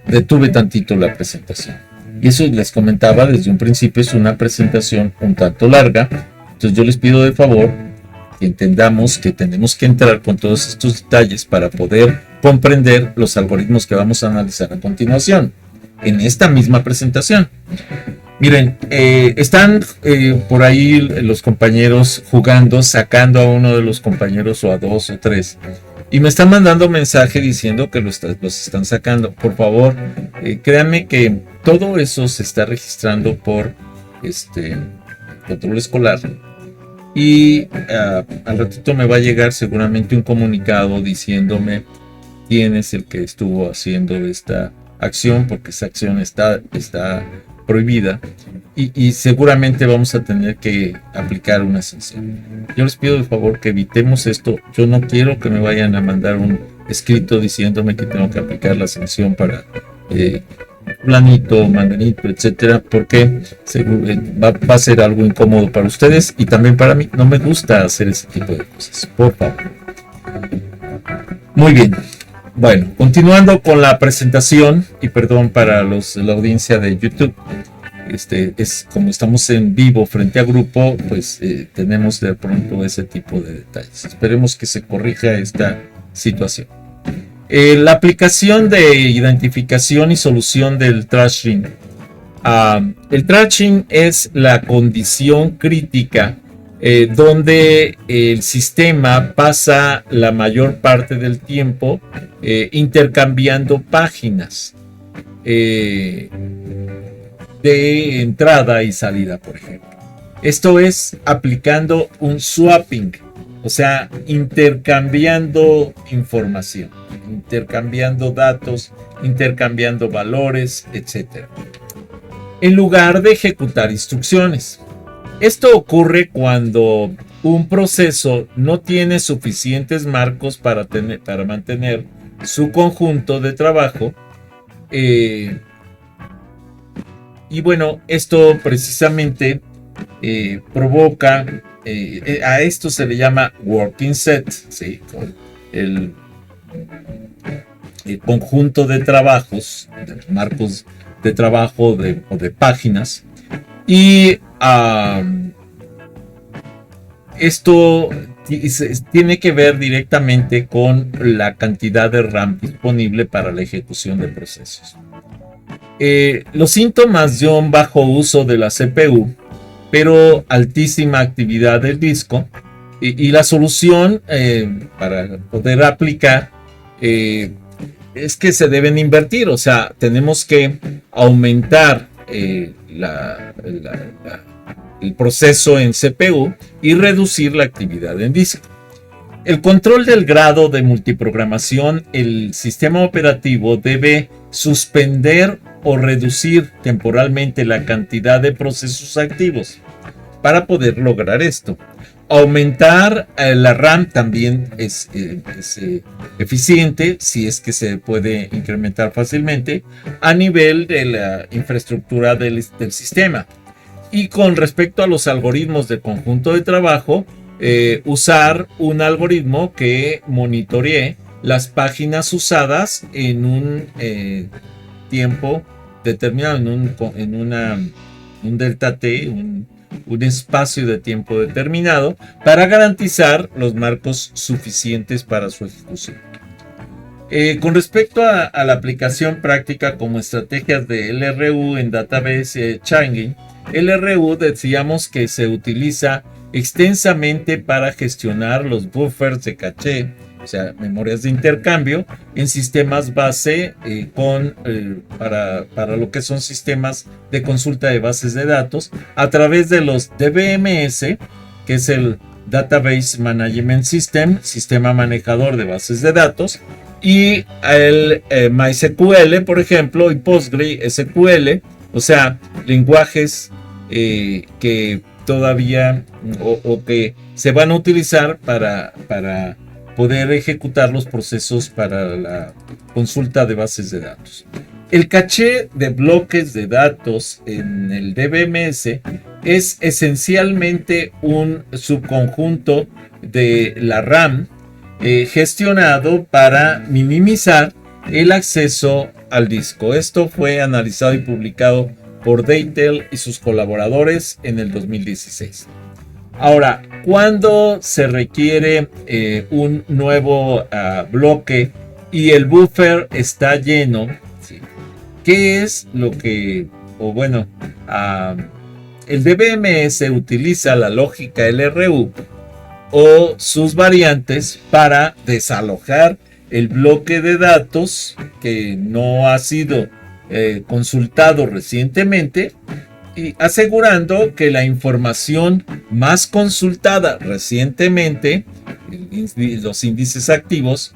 [SPEAKER 1] detuve tantito la presentación. Y eso les comentaba desde un principio, es una presentación un tanto larga. Entonces yo les pido de favor que entendamos que tenemos que entrar con todos estos detalles para poder comprender los algoritmos que vamos a analizar a continuación en esta misma presentación. Miren, están por ahí los compañeros jugando, sacando a uno de los compañeros o a dos o tres, y me están mandando mensaje diciendo que los están sacando. Por favor, créanme que todo eso se está registrando por control escolar, y al ratito me va a llegar seguramente un comunicado diciéndome quién es el que estuvo haciendo esta acción, porque esa acción está prohibida, y seguramente vamos a tener que aplicar una sanción. Yo les pido de favor que evitemos esto. Yo no quiero que me vayan a mandar un escrito diciéndome que tengo que aplicar la sanción para planito, manganito, etcétera, porque va a ser algo incómodo para ustedes y también para mí. No me gusta hacer ese tipo de cosas, por favor. Muy bien. Bueno, continuando con la presentación, y perdón para la audiencia de YouTube, es como estamos en vivo frente a grupo, pues tenemos de pronto ese tipo de detalles. Esperemos que se corrija esta situación. La aplicación de identificación y solución del thrashing. El thrashing es la condición crítica donde el sistema pasa la mayor parte del tiempo intercambiando páginas de entrada y salida, por ejemplo. Esto es aplicando un swapping, o sea, intercambiando información, intercambiando datos, intercambiando valores, etc. En lugar de ejecutar instrucciones. Esto ocurre cuando un proceso no tiene suficientes marcos para mantener su conjunto de trabajo. Y bueno, esto precisamente provoca, a esto se le llama working set, ¿sí? El conjunto de trabajos, de marcos de trabajo o de páginas. Y esto tiene que ver directamente con la cantidad de RAM disponible para la ejecución de procesos. Los síntomas de un bajo uso de la CPU, pero altísima actividad del disco, y la solución para poder aplicar es que se deben invertir, o sea, tenemos que aumentar el proceso en CPU y reducir la actividad en disco. El control del grado de multiprogramación, el sistema operativo debe suspender o reducir temporalmente la cantidad de procesos activos para poder lograr esto. Aumentar la RAM también es eficiente, si es que se puede incrementar fácilmente a nivel de la infraestructura del sistema. Y con respecto a los algoritmos de conjunto de trabajo, usar un algoritmo que monitoree las páginas usadas en un tiempo determinado, en un delta T, un espacio de tiempo determinado, para garantizar los marcos suficientes para su ejecución. Con respecto a la aplicación práctica como estrategias de LRU en Database Chain, LRU decíamos que se utiliza extensamente para gestionar los buffers de caché, o sea, memorias de intercambio, en sistemas base para lo que son sistemas de consulta de bases de datos a través de los DBMS, que es el Database Management System, sistema manejador de bases de datos, y el MySQL, por ejemplo, y PostgreSQL, o sea, lenguajes que todavía o que se van a utilizar para poder ejecutar los procesos para la consulta de bases de datos. El caché de bloques de datos en el DBMS es esencialmente un subconjunto de la RAM gestionado para minimizar el acceso al disco. Esto fue analizado y publicado por Deitel y sus colaboradores en el 2016. Ahora, cuando se requiere un nuevo bloque y el buffer está lleno, ¿sí? ¿Qué es lo que, el DBMS utiliza la lógica LRU o sus variantes para desalojar el bloque de datos que no ha sido consultado recientemente, y asegurando que la información más consultada recientemente, los índices activos,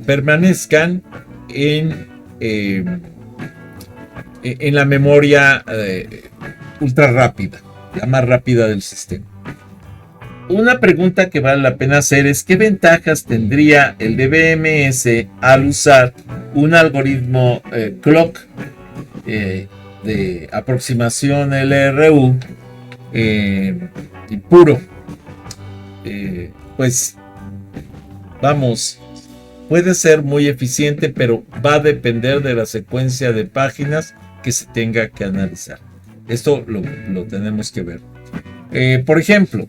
[SPEAKER 1] permanezcan en la memoria ultra rápida, la más rápida del sistema. Una pregunta que vale la pena hacer es: ¿qué ventajas tendría el DBMS al usar un algoritmo clock de aproximación LRU y puro? Pues vamos, puede ser muy eficiente, pero va a depender de la secuencia de páginas que se tenga que analizar. Esto lo tenemos que ver. Por ejemplo,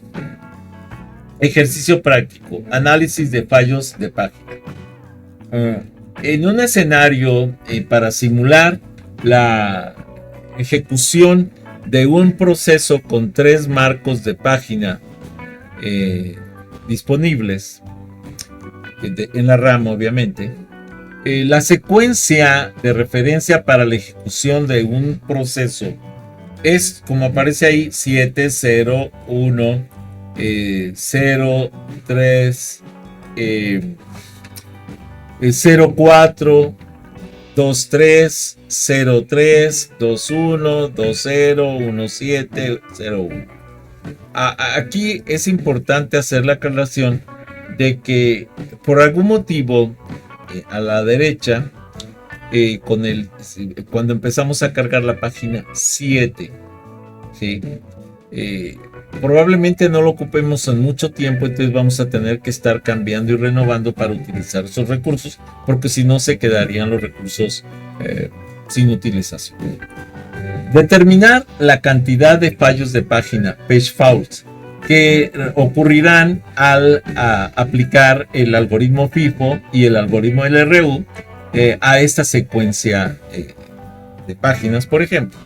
[SPEAKER 1] ejercicio práctico: análisis de fallos de página. En un escenario para simular la ejecución de un proceso con 3 marcos de página disponibles en la RAM, obviamente, la secuencia de referencia para la ejecución de un proceso es, como aparece ahí, 7, 0, 1, 0, 3, 0, 4, 2, 3, 0, 3, 2, 1, 2, 0, 1, 7, 0, 1. Aquí es importante hacer la aclaración de que por algún motivo a la derecha, cuando empezamos a cargar la página 7, ¿sí? Probablemente no lo ocupemos en mucho tiempo, entonces vamos a tener que estar cambiando y renovando para utilizar esos recursos, porque si no se quedarían los recursos sin utilización. Determinar la cantidad de fallos de página, page faults, que ocurrirán al aplicar el algoritmo FIFO y el algoritmo LRU a esta secuencia de páginas, por ejemplo.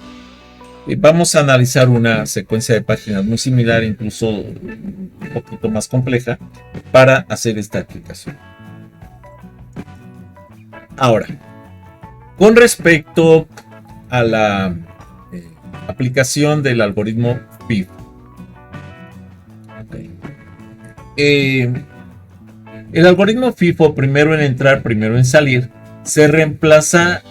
[SPEAKER 1] Vamos a analizar una secuencia de páginas muy similar, incluso un poquito más compleja, para hacer esta aplicación. Ahora, con respecto a la aplicación del algoritmo FIFO. El algoritmo FIFO, primero en entrar, primero en salir, se reemplaza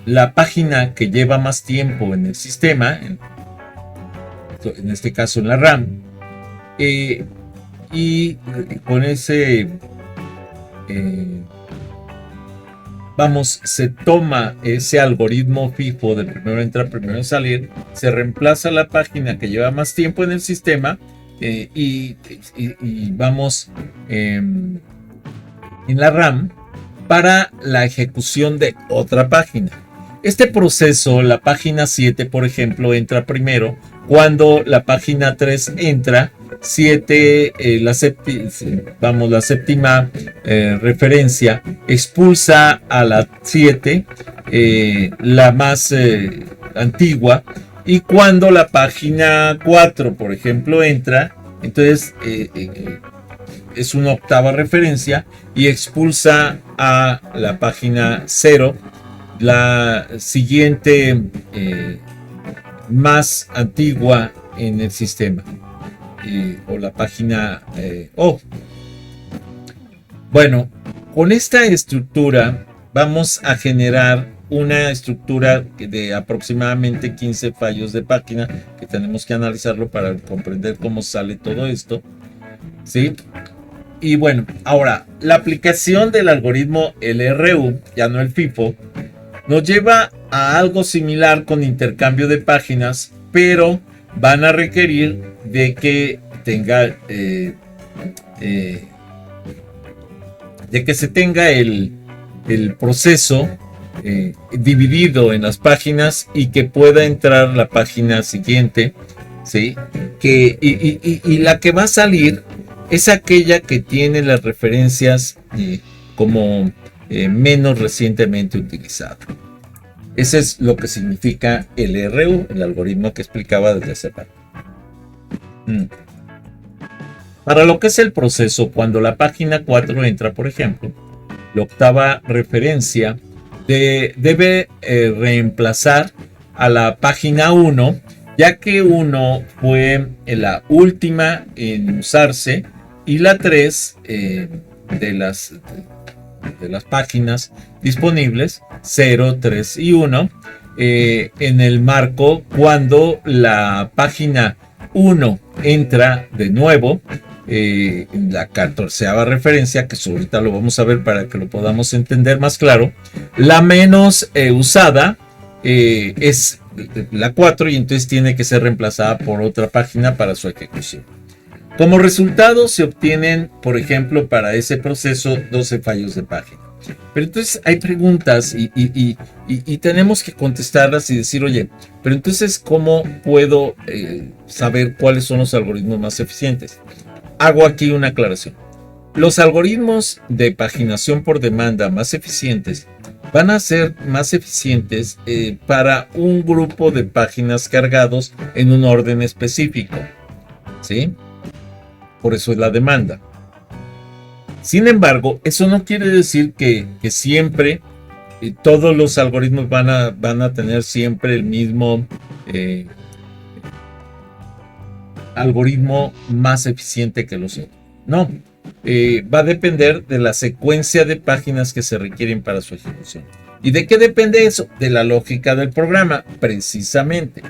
[SPEAKER 1] la página que lleva más tiempo en el sistema, en este caso en la RAM, y con ese se toma ese algoritmo FIFO de primero entrar, primero salir, se reemplaza la página que lleva más tiempo en el sistema y vamos en la RAM para la ejecución de otra página. Este proceso, la página 7, por ejemplo, entra primero. Cuando la página 3 entra, 7, la séptima referencia expulsa a la 7, la más antigua, y cuando la página 4, por ejemplo, entra, entonces es una octava referencia y expulsa a la página 0, la siguiente más antigua en el sistema, o la página O. Bueno, con esta estructura vamos a generar una estructura de aproximadamente 15 fallos de página que tenemos que analizarlo para comprender cómo sale todo esto, ¿sí? Y bueno, ahora la aplicación del algoritmo LRU, ya no el FIFO, nos lleva a algo similar con intercambio de páginas, pero van a requerir de que tenga de que se tenga el proceso dividido en las páginas y que pueda entrar la página siguiente, ¿sí? Y la que va a salir es aquella que tiene las referencias como menos recientemente utilizado. Eso es lo que significa el LRU, el algoritmo que explicaba desde hace rato. Para lo que es el proceso, cuando la página 4 entra, por ejemplo, la octava referencia debe reemplazar a la página 1, ya que 1 fue la última en usarse y la 3 de las páginas disponibles, 0, 3 y 1, en el marco cuando la página 1 entra de nuevo, en la 14ª referencia, que ahorita lo vamos a ver para que lo podamos entender más claro. La menos usada es la 4 y entonces tiene que ser reemplazada por otra página para su ejecución. Como resultado se obtienen, por ejemplo, para ese proceso 12 fallos de página. Pero entonces hay preguntas y tenemos que contestarlas y decir, oye, pero entonces ¿cómo puedo saber cuáles son los algoritmos más eficientes? Hago aquí una aclaración. Los algoritmos de paginación por demanda más eficientes van a ser más eficientes para un grupo de páginas cargados en un orden específico, ¿sí? Por eso es la demanda. Sin embargo, eso no quiere decir que siempre todos los algoritmos van a tener siempre el mismo algoritmo más eficiente que los otros. No, va a depender de la secuencia de páginas que se requieren para su ejecución. ¿Y de qué depende eso? De la lógica del programa, precisamente.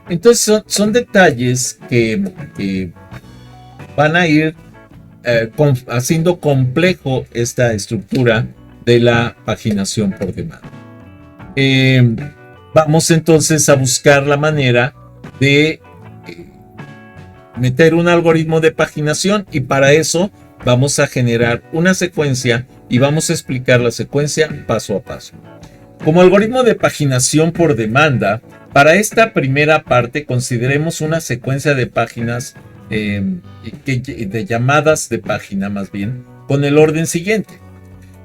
[SPEAKER 1] Entonces son detalles que van a ir haciendo complejo esta estructura de la paginación por demanda. Vamos entonces a buscar la manera de meter un algoritmo de paginación y para eso vamos a generar una secuencia y vamos a explicar la secuencia paso a paso. Como algoritmo de paginación por demanda, para esta primera parte consideremos una secuencia de páginas, de llamadas de página más bien, con el orden siguiente.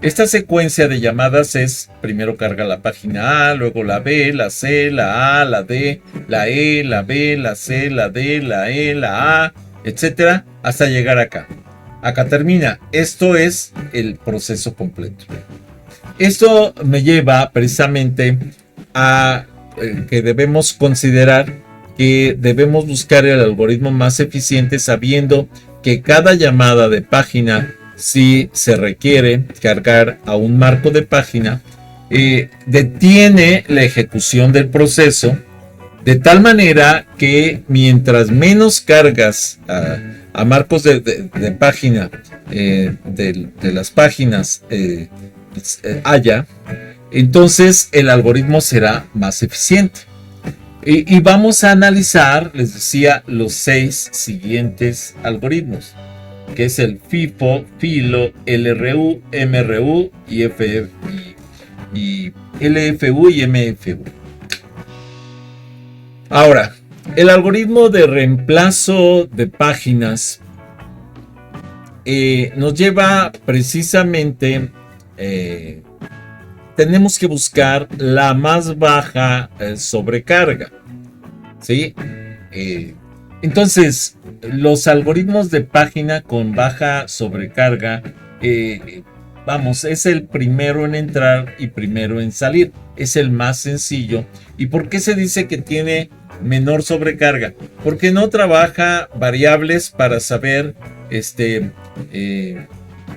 [SPEAKER 1] Esta secuencia de llamadas es, primero carga la página A, luego la B, la C, la A, la D, la E, la B, la C, la D, la E, la A, etcétera, hasta llegar acá. Acá termina. Esto es el proceso completo. Esto me lleva precisamente a que debemos considerar que debemos buscar el algoritmo más eficiente sabiendo que cada llamada de página, si se requiere cargar a un marco de página, detiene la ejecución del proceso de tal manera que mientras menos cargas a marcos de página de las páginas haya, entonces el algoritmo será más eficiente. Y vamos a analizar, les decía, los 6 siguientes algoritmos, que es el FIFO, FILO, LRU, MRU y LFU y MFU. Ahora, el algoritmo de reemplazo de páginas nos lleva precisamente, tenemos que buscar la más baja sobrecarga, ¿sí? Entonces, los algoritmos de página con baja sobrecarga, vamos, es el primero en entrar y primero en salir. Es el más sencillo. ¿Y por qué se dice que tiene menor sobrecarga? Porque no variables para saber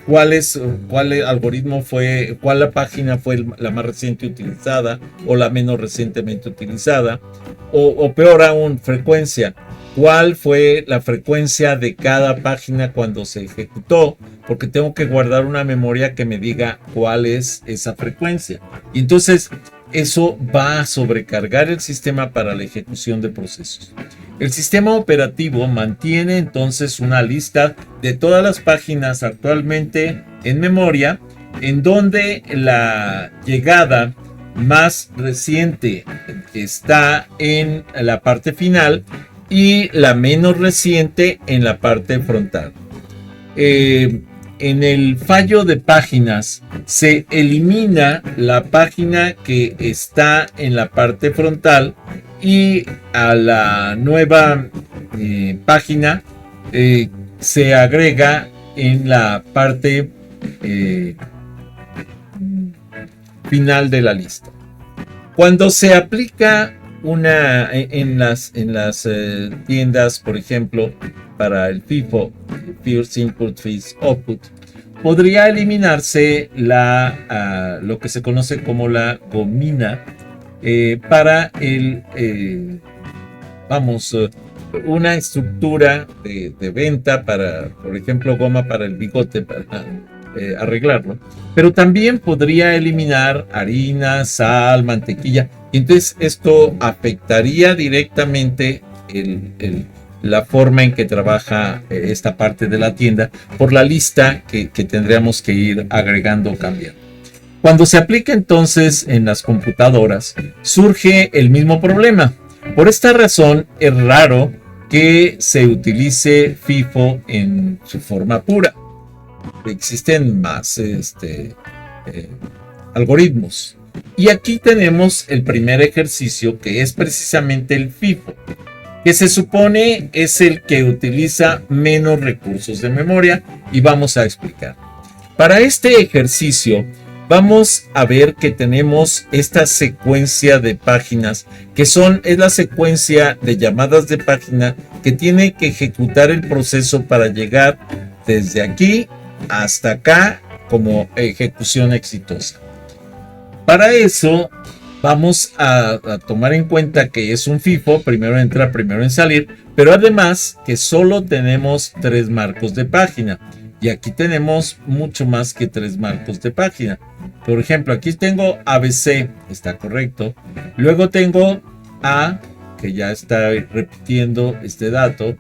[SPEAKER 1] cuál algoritmo fue, cuál la página fue la más reciente utilizada o la menos recientemente utilizada, o peor aún, frecuencia. ¿Cuál fue la frecuencia de cada página cuando se ejecutó? Porque tengo que guardar una memoria que me diga cuál es esa frecuencia. Y entonces eso va a sobrecargar el sistema para la ejecución de procesos. El sistema operativo mantiene entonces una lista de todas las páginas actualmente en memoria, en donde la llegada más reciente está en la parte final y la menos reciente en la parte frontal. En el fallo de páginas se elimina la página que está en la parte frontal y a la nueva página se agrega en la parte final de la lista. Cuando se aplica en las tiendas, por ejemplo, para el FIFO, First Input First Output, podría eliminarse lo que se conoce como la gomina para una estructura de venta para, por ejemplo, goma para el bigote, para arreglarlo, pero también podría eliminar harina, sal, mantequilla, y entonces esto afectaría directamente la forma en que trabaja esta parte de la tienda por la lista que tendríamos que ir agregando o cambiando. Cuando se aplica entonces en las computadoras, surge el mismo problema. Por esta razón es raro que se utilice FIFO en su forma pura. Existen más algoritmos. Y aquí tenemos el primer ejercicio, que es precisamente el FIFO, que se supone es el que utiliza menos recursos de memoria, y vamos a explicar. Para este ejercicio vamos a ver que tenemos esta secuencia de páginas que es la secuencia de llamadas de página que tiene que ejecutar el proceso para llegar desde aquí hasta acá como ejecución exitosa. Para eso vamos a tomar en cuenta que es un FIFO, primero entra, primero en salir, pero además que solo tenemos 3 marcos de página. Y aquí tenemos mucho más que 3 marcos de página. Por ejemplo, aquí tengo ABC, está correcto. Luego tengo A, que ya está repitiendo este dato.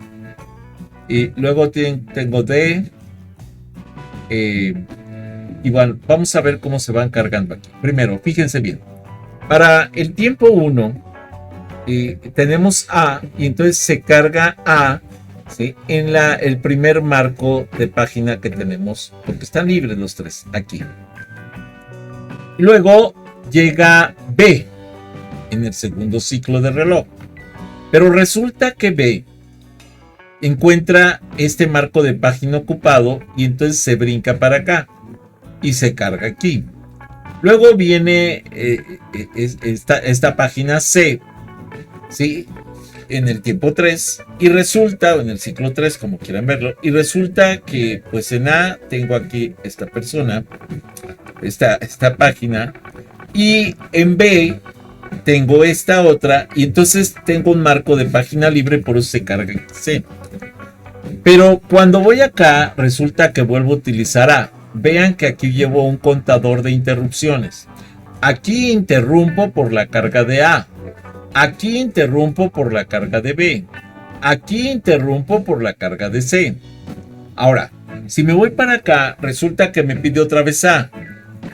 [SPEAKER 1] Y luego tengo D. Y bueno, vamos a ver cómo se van cargando aquí. Primero, fíjense bien. Para el tiempo 1, tenemos A y entonces se carga A, ¿sí? En el primer marco de página que tenemos, porque están libres los tres aquí. Luego llega B en el segundo ciclo de reloj. Pero resulta que B encuentra este marco de página ocupado y entonces se brinca para acá y se carga aquí. Luego viene esta página C, ¿sí? En el tiempo 3 y resulta, o en el ciclo 3, como quieran verlo, y resulta que pues en A tengo aquí esta persona, esta página, y en B tengo esta otra, y entonces tengo un marco de página libre, por eso se carga en C. Pero cuando voy acá, resulta que vuelvo a utilizar A. Vean que aquí llevo un contador de interrupciones. Aquí interrumpo por la carga de A. Aquí interrumpo por la carga de B. Aquí interrumpo por la carga de C. Ahora, si me voy para acá, resulta que me pide otra vez A.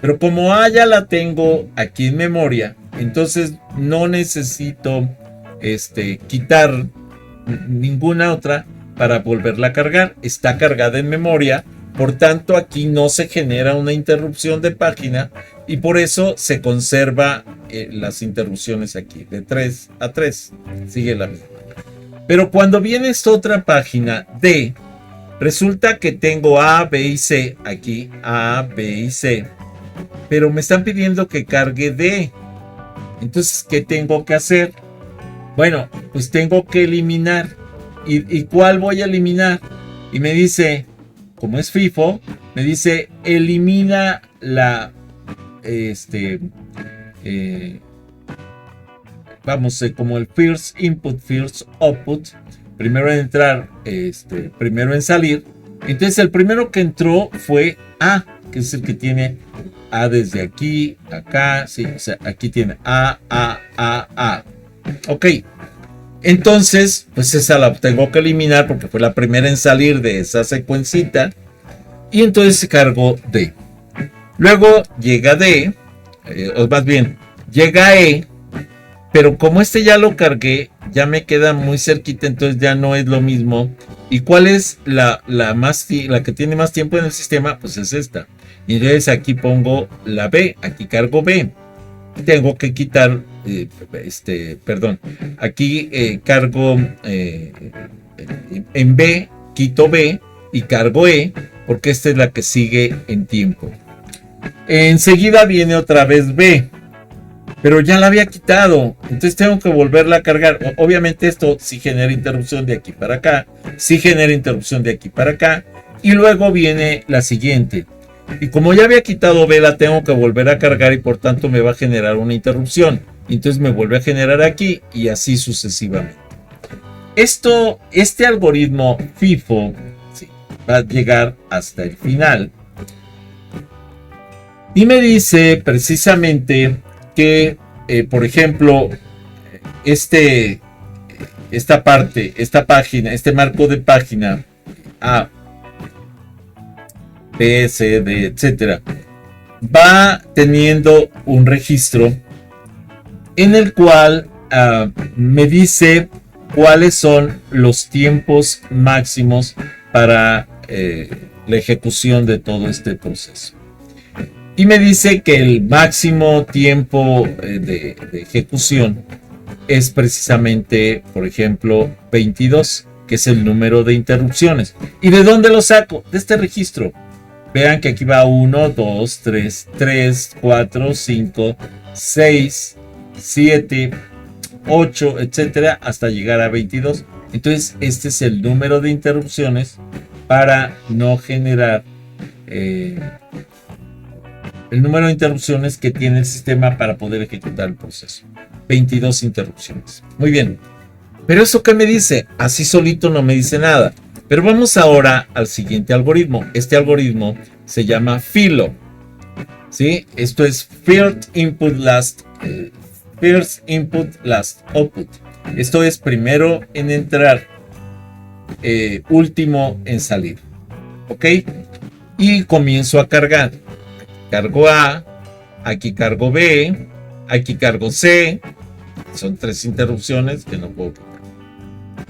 [SPEAKER 1] Pero como A ya la tengo aquí en memoria, entonces no necesito quitar ninguna otra para volverla a cargar. Está cargada en memoria. Por tanto, aquí no se genera una interrupción de página y por eso se conserva las interrupciones aquí, de 3 a 3. Sigue la misma. Pero cuando viene esta otra página D, resulta que tengo A, B y C aquí, A, B y C. Pero me están pidiendo que cargue D. Entonces, ¿qué tengo que hacer? Bueno, pues tengo que eliminar. ¿Y cuál voy a eliminar? Y me dice, como es FIFO, me dice elimina la como el first input, first output, primero en entrar, primero en salir. Entonces el primero que entró fue A, que es el que tiene A desde aquí, acá, sí, o sea, aquí tiene A. Ok. Entonces, pues esa la tengo que eliminar porque fue la primera en salir de esa secuencita. Y entonces se cargó D. Luego llega D, o más bien, llega E. Pero como ya lo cargué, ya me queda muy cerquita, entonces ya no es lo mismo. ¿Y cuál es la que tiene más tiempo en el sistema? Pues es esta. Y entonces aquí pongo la B, aquí cargo B. Tengo que quitar, aquí cargo en B, quito B y cargo E, porque esta es la que sigue en tiempo. Enseguida viene otra vez B, pero ya la había quitado, entonces tengo que volverla a cargar. Obviamente esto sí genera interrupción de aquí para acá, sí genera interrupción de aquí para acá, y luego viene la siguiente. Y como ya había quitado B, la tengo que volver a cargar y por tanto me va a generar una interrupción. Entonces me vuelve a generar aquí y así sucesivamente. Este algoritmo FIFO, sí, va a llegar hasta el final. Y me dice precisamente que, por ejemplo, esta página, este marco de página A, B, C, D, etcétera, va teniendo un registro en el cual me dice cuáles son los tiempos máximos para la ejecución de todo este proceso. Y me dice que el máximo tiempo de ejecución es precisamente, por ejemplo, 22, que es el número de interrupciones. ¿Y de dónde lo saco? De este registro. Vean que aquí va 1, 2, 3, 4, 5, 6, 7, 8, etcétera, hasta llegar a 22. Entonces, este es el número de interrupciones para no generar el número de interrupciones que tiene el sistema para poder ejecutar el proceso. 22 interrupciones. Muy bien. Pero ¿eso qué me dice? Así solito no me dice nada. Pero vamos ahora al siguiente algoritmo. Este algoritmo se llama FILO. ¿Sí? Esto es First Input Last Output. Esto es primero en entrar, último en salir. ¿Ok? Y comienzo a cargar. Cargo A, aquí cargo B, aquí cargo C, son 3 interrupciones que no puedo quitar.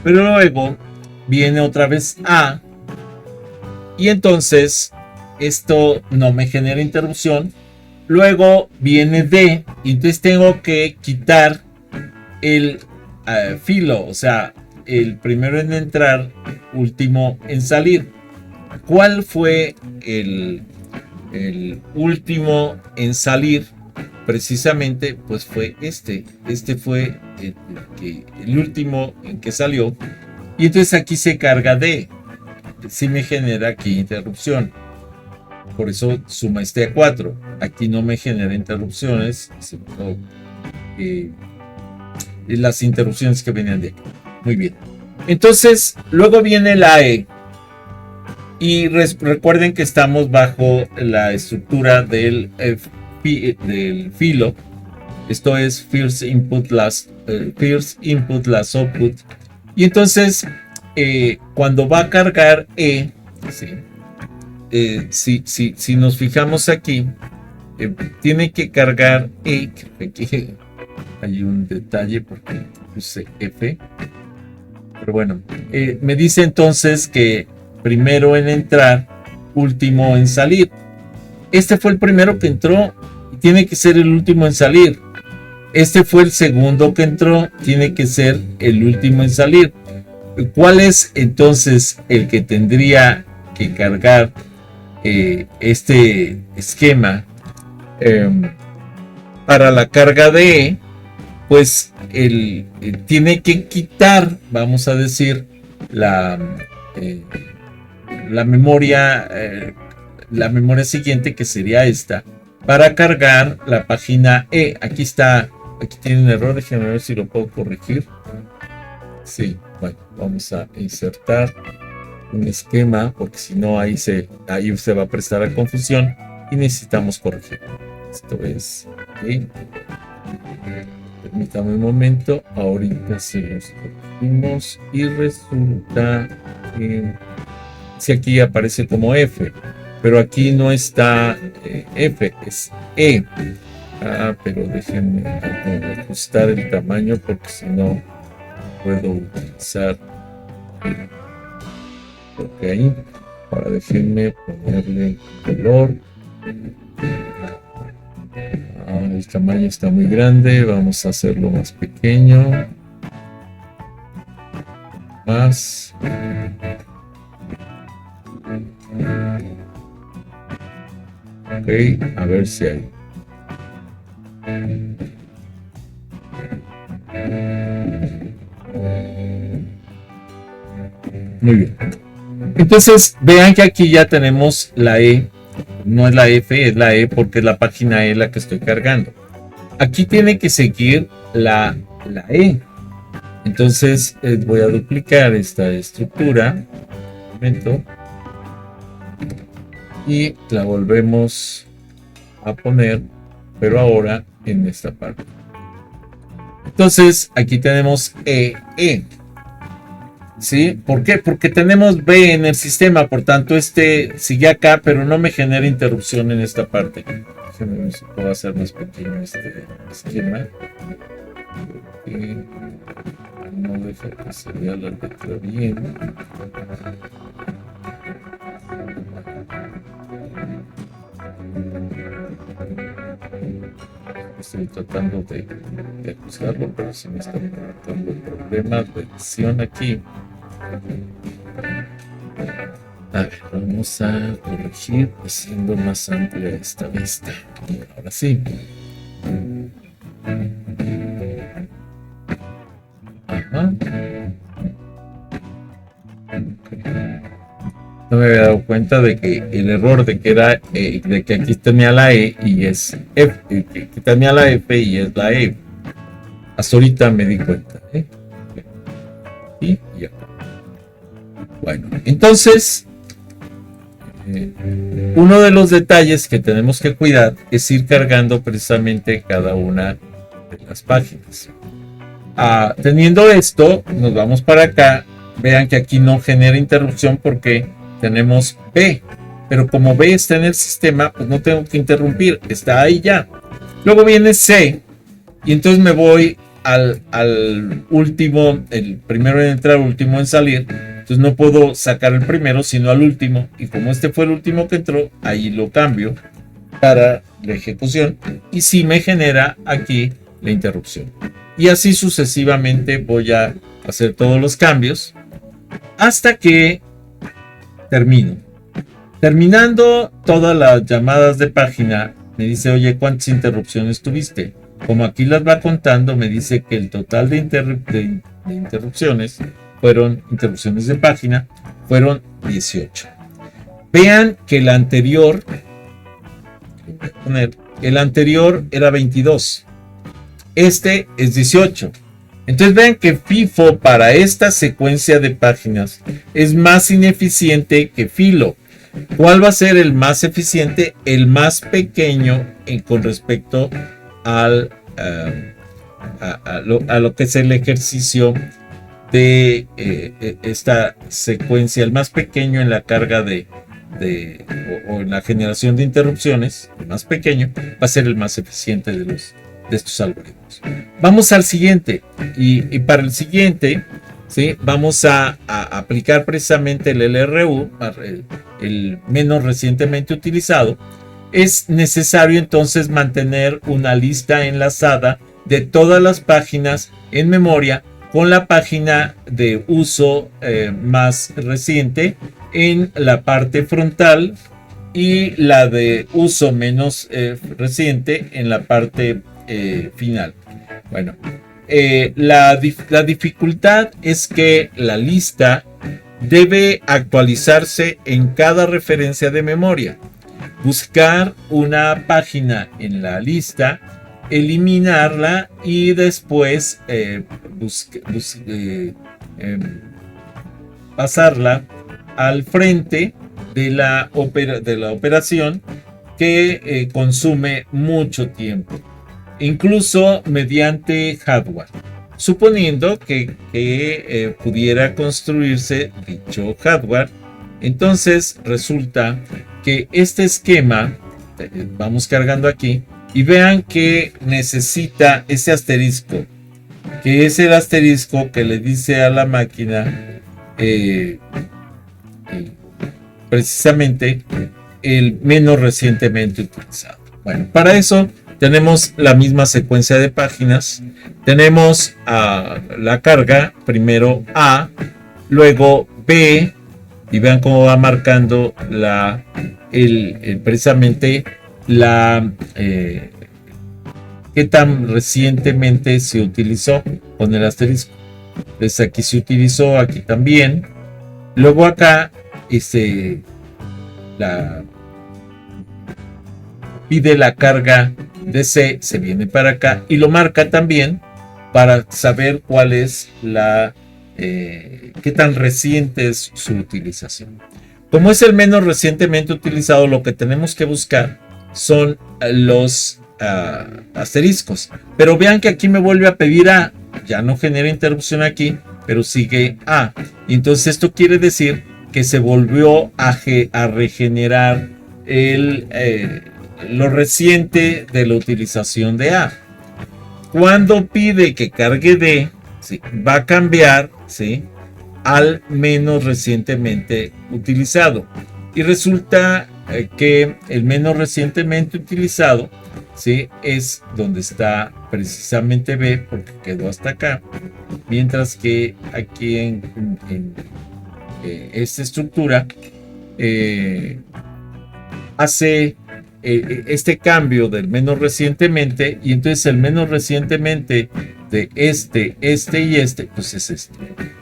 [SPEAKER 1] Pero luego viene otra vez A, y entonces esto no me genera interrupción. Luego viene D, y entonces tengo que quitar el filo, o sea, el primero en entrar, último en salir. ¿Cuál fue el último en salir? Precisamente, pues fue este fue el último en que salió, y entonces aquí se carga D, si me genera aquí interrupción, por eso suma este a 4, aquí no me genera interrupciones, excepto las interrupciones que venían de aquí. Muy bien, entonces luego viene la E, y recuerden que estamos bajo la estructura del filo. Esto es first input last output, y entonces cuando va a cargar E, si nos fijamos aquí, tiene que cargar E. Aquí hay un detalle porque puse F, pero bueno, me dice entonces que primero en entrar, último en salir. Este fue el primero que entró y tiene que ser el último en salir. Este fue el segundo que entró, tiene que ser el último en salir. ¿Cuál es entonces el que tendría que cargar este esquema para la carga de E? Pues tiene que quitar, vamos a decir, la memoria siguiente, que sería esta, para cargar la página E. Aquí está, aquí tiene un error, déjenme ver si lo puedo corregir. Sí, bueno, vamos a insertar un esquema, porque si no ahí se va a prestar a confusión y necesitamos corregir. Esto es aquí. Permítame un momento, ahorita se los corregimos y resulta que si aquí aparece como F, pero aquí no está F, es E. Pero déjenme ajustar el tamaño, porque si no puedo utilizar. Ok, ahora déjenme ponerle color. El tamaño está muy grande, vamos a hacerlo más pequeño. Más. Ok, a ver si hay. Muy bien. Entonces, vean que aquí ya tenemos la E. No es la F, es la E, porque es la página E la que estoy cargando. Aquí tiene que seguir la E. Entonces, voy a duplicar esta estructura. Un momento. Y la volvemos a poner, pero ahora en esta parte. Entonces, aquí tenemos E. ¿Sí? ¿Por qué? Porque tenemos B en el sistema, por tanto este sigue acá, pero no me genera interrupción en esta parte. Déjenme ver si puedo hacer más pequeño este esquema. No deja que se vea la letra bien. Estoy tratando de ajustarlo, pero se me está presentando problemas de edición aquí. A ver, vamos a corregir haciendo más amplia esta vista. Ahora sí. Ajá. No me había dado cuenta de que el error de que era de que aquí tenía la E y es F, que tenía la F y es la E. Hasta ahorita me di cuenta. Y ya. Bueno, entonces uno de los detalles que tenemos que cuidar es ir cargando precisamente cada una de las páginas. Teniendo esto, nos vamos para acá. Vean que aquí no genera interrupción porque tenemos B, pero como B está en el sistema, pues no tengo que interrumpir, está ahí ya. Luego viene C, y entonces me voy al último, el primero en entrar, último en salir. Entonces no puedo sacar el primero, sino al último. Y como este fue el último que entró, ahí lo cambio para la ejecución. Y sí me genera aquí la interrupción. Y así sucesivamente voy a hacer todos los cambios hasta que termino. Terminando todas las llamadas de página, me dice, oye, ¿cuántas interrupciones tuviste? Como aquí las va contando, me dice que el total de interrupciones interrupciones de página, fueron 18. Vean que el anterior era 22. Este es 18. Entonces vean que FIFO para esta secuencia de páginas es más ineficiente que Filo. ¿Cuál va a ser el más eficiente? El más pequeño con respecto a lo que es el ejercicio de esta secuencia, el más pequeño en la carga o en la generación de interrupciones, el más pequeño, va a ser el más eficiente de estos algoritmos. Vamos al siguiente, y para el siguiente, ¿sí? Vamos a aplicar precisamente el LRU, el menos recientemente utilizado. Es necesario entonces mantener una lista enlazada de todas las páginas en memoria con la página de uso más reciente en la parte frontal y la de uso menos reciente en la parte final. Bueno, la dificultad es que la lista debe actualizarse en cada referencia de memoria. Buscar una página en la lista, eliminarla y después pasarla al frente de la operación que consume mucho tiempo, incluso mediante hardware, suponiendo que pudiera construirse dicho hardware. Entonces resulta que este esquema, vamos cargando aquí, y vean que necesita ese asterisco, que es el asterisco que le dice a la máquina precisamente el menos recientemente utilizado. Bueno, para eso tenemos la misma secuencia de páginas. Tenemos la carga, primero A, luego B, y vean cómo va marcando precisamente qué tan recientemente se utilizó con el asterisco. Entonces aquí se utilizó, aquí también. Luego acá pide la carga de C, se viene para acá y lo marca también para saber cuál es qué tan reciente es su utilización. Como es el menos recientemente utilizado, lo que tenemos que buscar son los asteriscos. Pero vean que aquí me vuelve a pedir A, ya no genera interrupción aquí, pero sigue A. Y entonces esto quiere decir que se volvió a regenerar lo reciente de la utilización de A. Cuando pide que cargue D, ¿sí?, va a cambiar, ¿sí?, al menos recientemente utilizado. Y resulta que el menos recientemente utilizado, ¿sí?, es donde está precisamente B, porque quedó hasta acá. Mientras que aquí en esta estructura hace este cambio del menos recientemente, y entonces el menos recientemente de este y este, pues es este.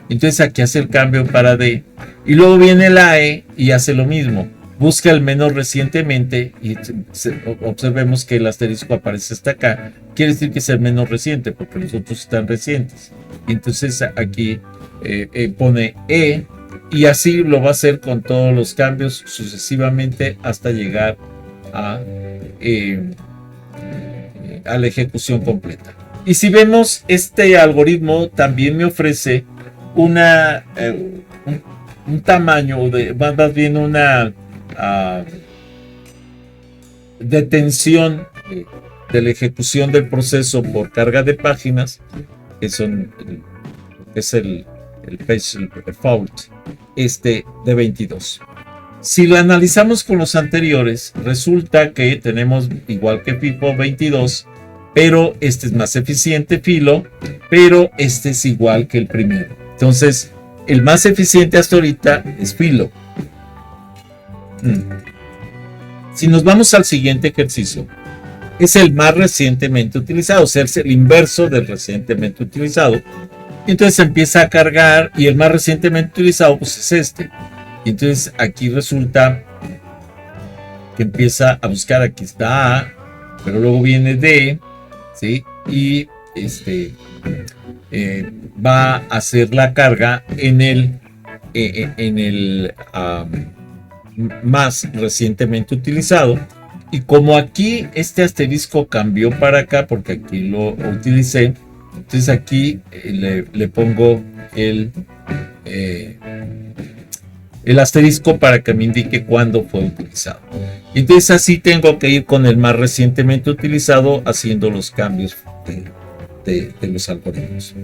[SPEAKER 1] Entonces aquí hace el cambio para D, y luego viene la E y hace lo mismo, busca el menos recientemente, y observemos que el asterisco aparece hasta acá, quiere decir que es el menos reciente, porque los otros están recientes. Y entonces aquí pone E, y así lo va a hacer con todos los cambios sucesivamente hasta llegar a la ejecución completa. Y si vemos, este algoritmo también me ofrece un tamaño, más bien una detención de la ejecución del proceso por carga de páginas, que es el page fault, de 22. Si lo analizamos con los anteriores, resulta que tenemos igual que FIFO 22, pero este es más eficiente, Filo, pero este es igual que el primero. Entonces, el más eficiente hasta ahorita es Filo. Si nos vamos al siguiente ejercicio, es el más recientemente utilizado, o sea, es el inverso del recientemente utilizado. Y entonces se empieza a cargar y el más recientemente utilizado pues es este. Y entonces aquí resulta que empieza a buscar, aquí está A, pero luego viene D, ¿sí? Y va a hacer la carga en el más recientemente utilizado. Y como aquí este asterisco cambió para acá, porque aquí lo utilicé, entonces aquí le pongo el asterisco para que me indique cuándo fue utilizado. Y entonces así tengo que ir con el más recientemente utilizado haciendo los cambios de los algoritmos.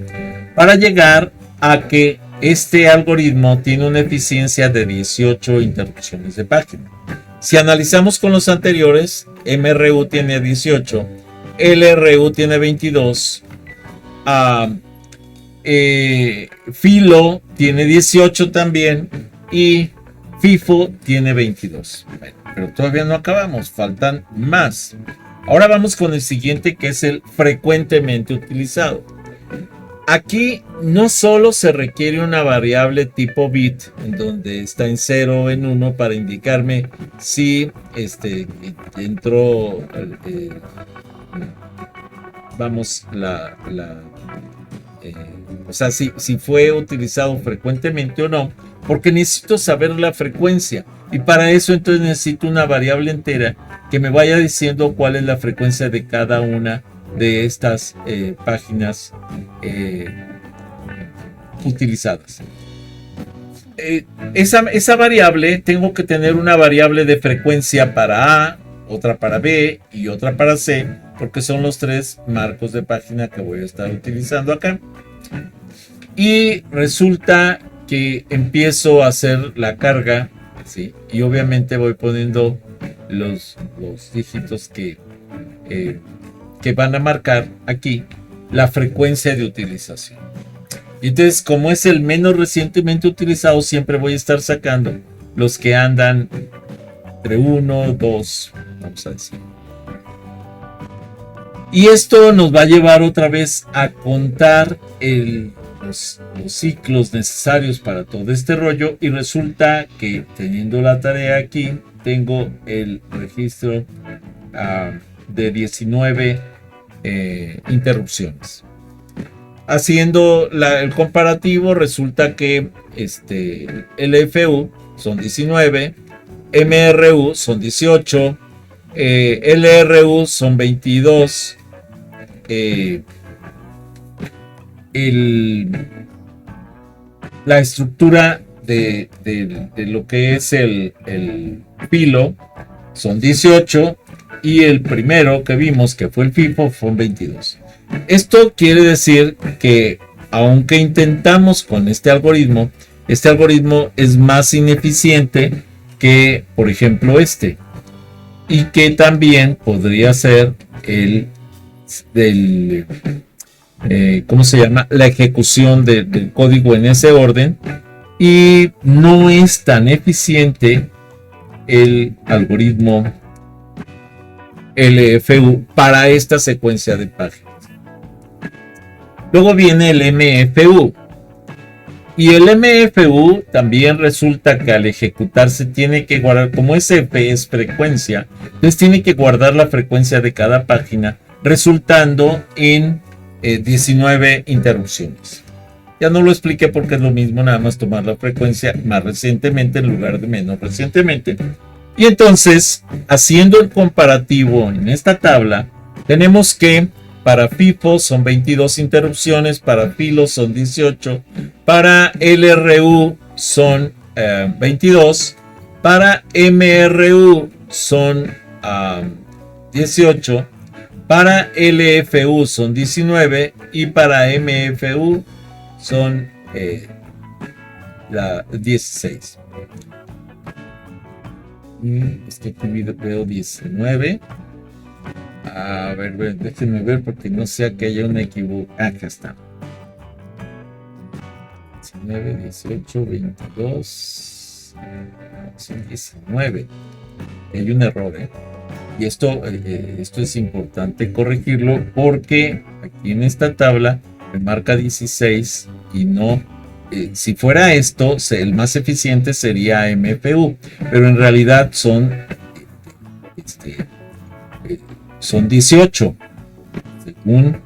[SPEAKER 1] Para llegar a que este algoritmo tiene una eficiencia de 18 interrupciones de página. Si analizamos con los anteriores, MRU tiene 18, LRU tiene 22, Filo tiene 18 también y FIFO tiene 22. Bueno, pero todavía no acabamos, faltan más. Ahora vamos con el siguiente, que es el frecuentemente utilizado. Aquí no solo se requiere una variable tipo bit, en donde está en 0 o en 1 para indicarme si entró, o sea, si fue utilizado frecuentemente o no, porque necesito saber la frecuencia. Y para eso entonces necesito una variable entera que me vaya diciendo cuál es la frecuencia de cada una de estas páginas utilizadas. Esa variable, tengo que tener una variable de frecuencia para A, otra para B y otra para C, porque son los tres marcos de página que voy a estar utilizando acá. Y resulta que empiezo a hacer la carga, ¿sí? Y obviamente voy poniendo los dígitos que van a marcar aquí la frecuencia de utilización. Y entonces, como es el menos recientemente utilizado, siempre voy a estar sacando los que andan entre 1, 2, vamos a decir. Y esto nos va a llevar otra vez a contar los ciclos necesarios para todo este rollo. Y resulta que teniendo la tarea aquí, tengo el registro de 19 interrupciones. Haciendo el comparativo, resulta que LFU son 19, MRU son 18, LRU son 22, la estructura de lo que es el Filo son 18 y el primero que vimos, que fue el FIFO, son 22. Esto quiere decir que aunque intentamos con este algoritmo es más ineficiente que, por ejemplo, y que también podría ser ¿cómo se llama? La ejecución del código en ese orden, y no es tan eficiente el algoritmo LFU para esta secuencia de páginas. Luego viene el MFU. Y el MFU también resulta que al ejecutarse tiene que guardar, como F es frecuencia, entonces tiene que guardar la frecuencia de cada página, resultando en 19 interrupciones. Ya no lo expliqué porque es lo mismo, nada más tomar la frecuencia más recientemente en lugar de menos recientemente. Y entonces, haciendo el comparativo en esta tabla, tenemos que para FIFO son 22 interrupciones, para Filo son 18, para LRU son 22, para MRU son 18, Para LFU son 19 y para MFU son 16. Es que aquí veo 19. A ver, déjenme ver porque no sea que haya una equivocación. Acá está. 19, 18, 22. Son 19. Hay un error, Y esto es importante corregirlo porque aquí en esta tabla me marca 16 y no. Si fuera esto, el más eficiente sería MFU, pero en realidad son 18, según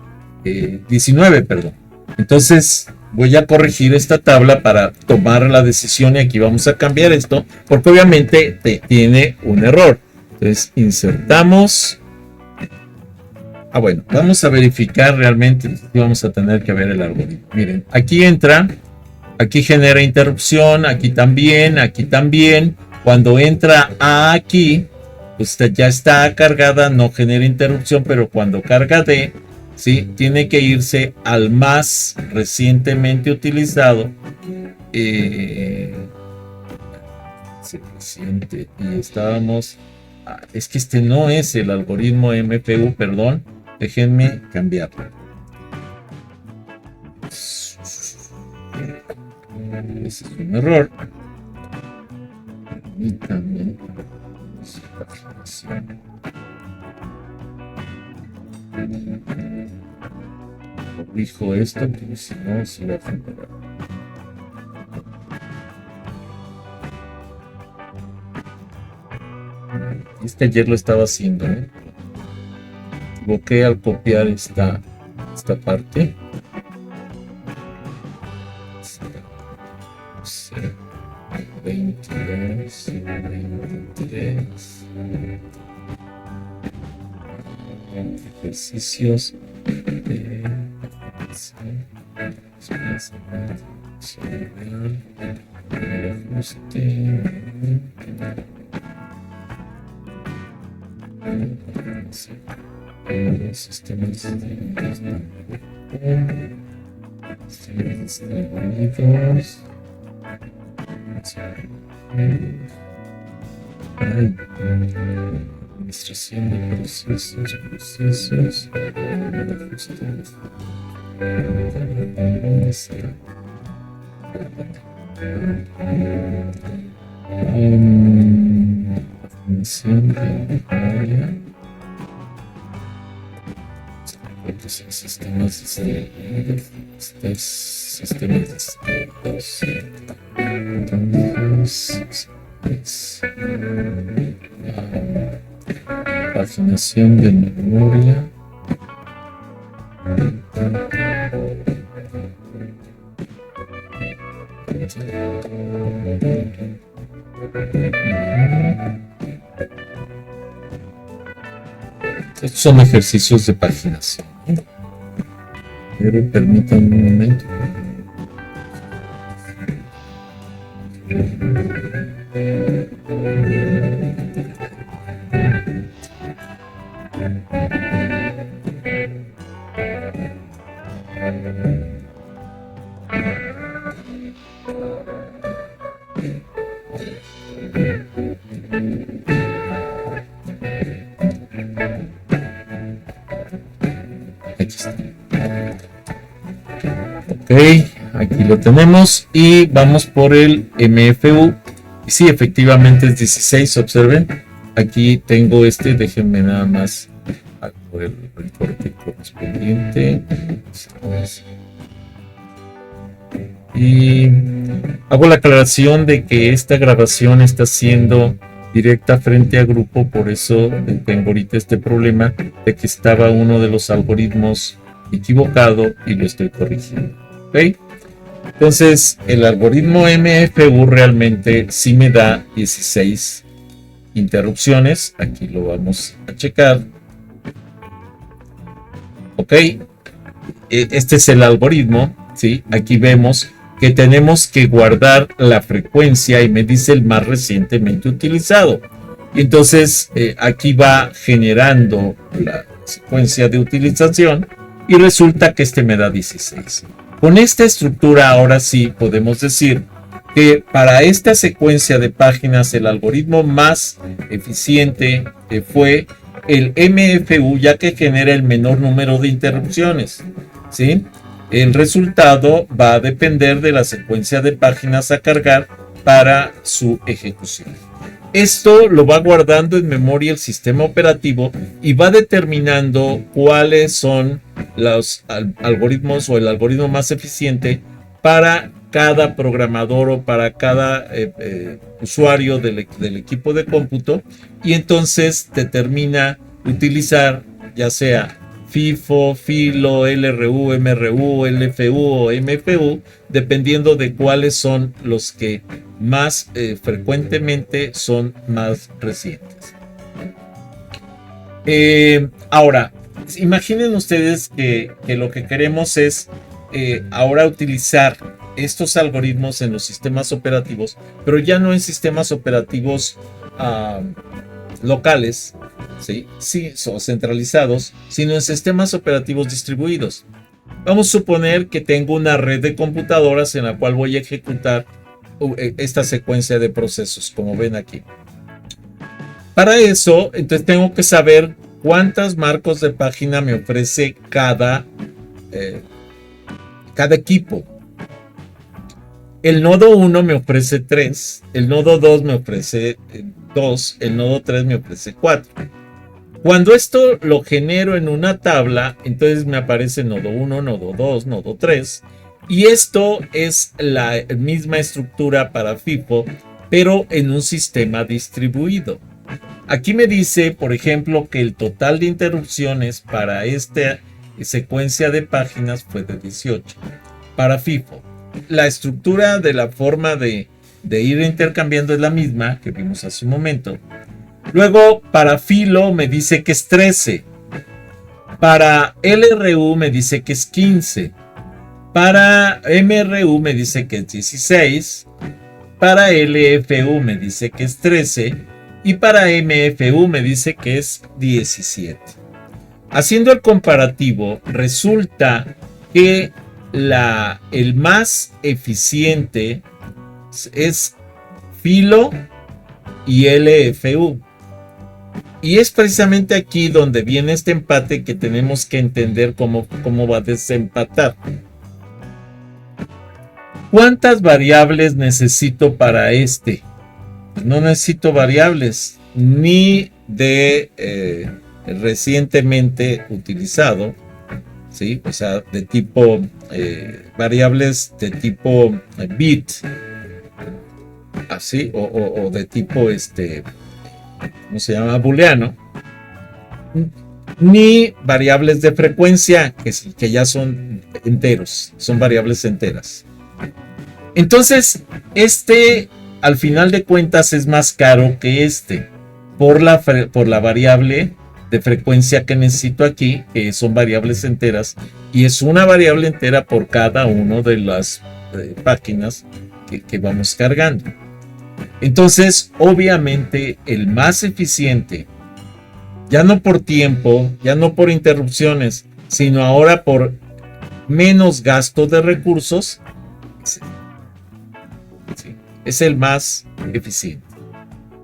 [SPEAKER 1] 19, perdón. Entonces voy a corregir esta tabla para tomar la decisión y aquí vamos a cambiar esto porque obviamente tiene un error. Entonces insertamos. Bueno, vamos a verificar realmente si vamos a tener que ver el algoritmo. Miren, aquí entra. Aquí genera interrupción, aquí también. Cuando entra a aquí, pues ya está cargada, no genera interrupción, pero cuando carga D, ¿sí? Tiene que irse al más recientemente utilizado. Reciente, y estábamos... es que este no es el algoritmo MFU, perdón. Déjenme cambiarlo. Ese es un error. Y también corrijo esto, porque si no se va a generar. Ayer lo estaba haciendo, equivoqué al copiar esta parte. 22, 23 ejercicios de ajuste. Sistemas distribuidos. Administración de procesos. Definición de área. Sistemas paginación de memoria. Estos son ejercicios de paginación. Pero permítanme un momento. Ok, aquí lo tenemos y vamos por el MFU. Y sí, efectivamente es 16, observen. Aquí tengo déjenme nada más por el reporte correspondiente. Y hago la aclaración de que esta grabación está siendo directa frente a grupo, por eso tengo ahorita este problema de que estaba uno de los algoritmos equivocado y lo estoy corrigiendo. ¿Okay? Entonces el algoritmo MFU realmente sí me da 16 interrupciones. Aquí lo vamos a checar. Ok, este es el algoritmo, ¿sí? Aquí vemos que tenemos que guardar la frecuencia y me dice el más recientemente utilizado. Y entonces aquí va generando secuencia de utilización y resulta que este me da 16. Con esta estructura ahora sí podemos decir que para esta secuencia de páginas el algoritmo más eficiente fue el MFU, ya que genera el menor número de interrupciones, ¿sí? El resultado va a depender de la secuencia de páginas a cargar para su ejecución. Esto lo va guardando en memoria el sistema operativo y va determinando cuáles son los algoritmos o el algoritmo más eficiente para cada programador o para cada usuario del equipo de cómputo, y entonces determina utilizar ya sea FIFO, FILO, LRU, MRU, LFU o MFU, dependiendo de cuáles son los que más frecuentemente son más recientes. Ahora, imaginen ustedes que lo que queremos es ahora utilizar estos algoritmos en los sistemas operativos, pero ya no en sistemas operativos locales, ¿sí? Sí, o centralizados, sino en sistemas operativos distribuidos. Vamos a suponer que tengo una red de computadoras en la cual voy a ejecutar esta secuencia de procesos, como ven aquí. Para eso, entonces tengo que saber cuántos marcos de página me ofrece cada equipo. El nodo 1 me ofrece 3, el nodo 2 me ofrece 2, el nodo 3 me ofrece 4. Cuando esto lo genero en una tabla, entonces me aparece nodo 1, nodo 2, nodo 3. Y esto es la misma estructura para FIFO, pero en un sistema distribuido. Aquí me dice, por ejemplo, que el total de interrupciones para esta secuencia de páginas fue de 18. Para FIFO, la estructura de la forma de ir intercambiando es la misma que vimos hace un momento. Luego, para FILO me dice que es 13. Para LRU me dice que es 15. Para MRU me dice que es 16. Para LFU me dice que es 13. Y para MFU me dice que es 17. Haciendo el comparativo, resulta que el más eficiente es FILO y LFU. Y es precisamente aquí donde viene este empate que tenemos que entender cómo va a desempatar. ¿Cuántas variables necesito para este? No necesito variables ni de recientemente utilizado, ¿sí? O sea, de tipo variables de tipo bit, así, o de tipo ¿cómo se llama? Booleano, ni variables de frecuencia que ya son enteros, son variables enteras. Entonces, al final de cuentas es más caro que por la variable de frecuencia que necesito aquí, que son variables enteras, y es una variable entera por cada una de las páginas que vamos cargando. Entonces, obviamente, el más eficiente, ya no por tiempo, ya no por interrupciones, sino ahora por menos gasto de recursos, es el más eficiente.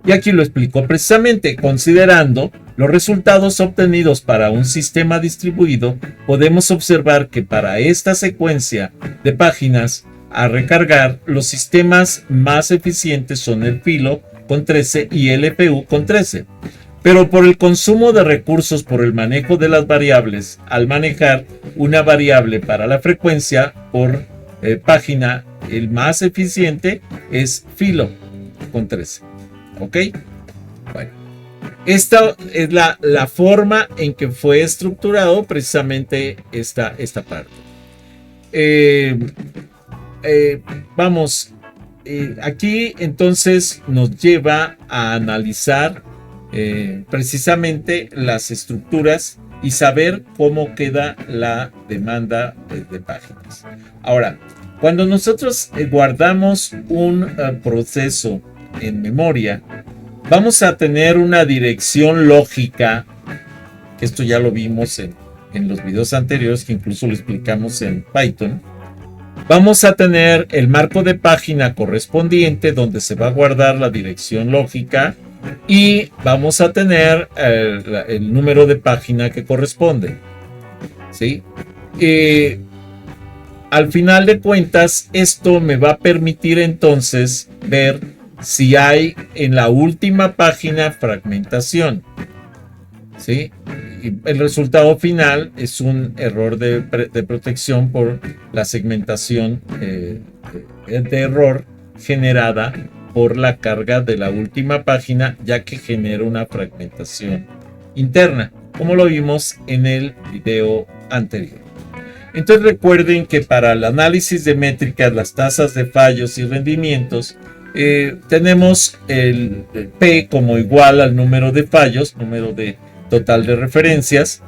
[SPEAKER 1] Y aquí lo explico precisamente, considerando los resultados obtenidos para un sistema distribuido, podemos observar que para esta secuencia de páginas a recargar, los sistemas más eficientes son el FILO con 13 y el LFU con 13. Pero por el consumo de recursos por el manejo de las variables, al manejar una variable para la frecuencia por página, el más eficiente es FILO con 13. ¿Ok? Bueno, esta es la forma en que fue estructurado precisamente esta parte. Aquí entonces nos lleva a analizar precisamente las estructuras y saber cómo queda la demanda de páginas. Ahora, cuando nosotros guardamos un proceso en memoria, vamos a tener una dirección lógica que esto ya lo vimos en los videos anteriores, que incluso lo explicamos en Python. Vamos a tener el marco de página correspondiente donde se va a guardar la dirección lógica y vamos a tener el número de página que corresponde, ¿sí? Al final de cuentas, esto me va a permitir entonces ver si hay en la última página fragmentación, ¿sí? Y el resultado final es un error de protección por la segmentación de error generada por la carga de la última página, ya que genera una fragmentación interna, como lo vimos en el video anterior. Entonces recuerden que para el análisis de métricas, las tasas de fallos y rendimientos, tenemos el P como igual al número de fallos, número de total de referencias.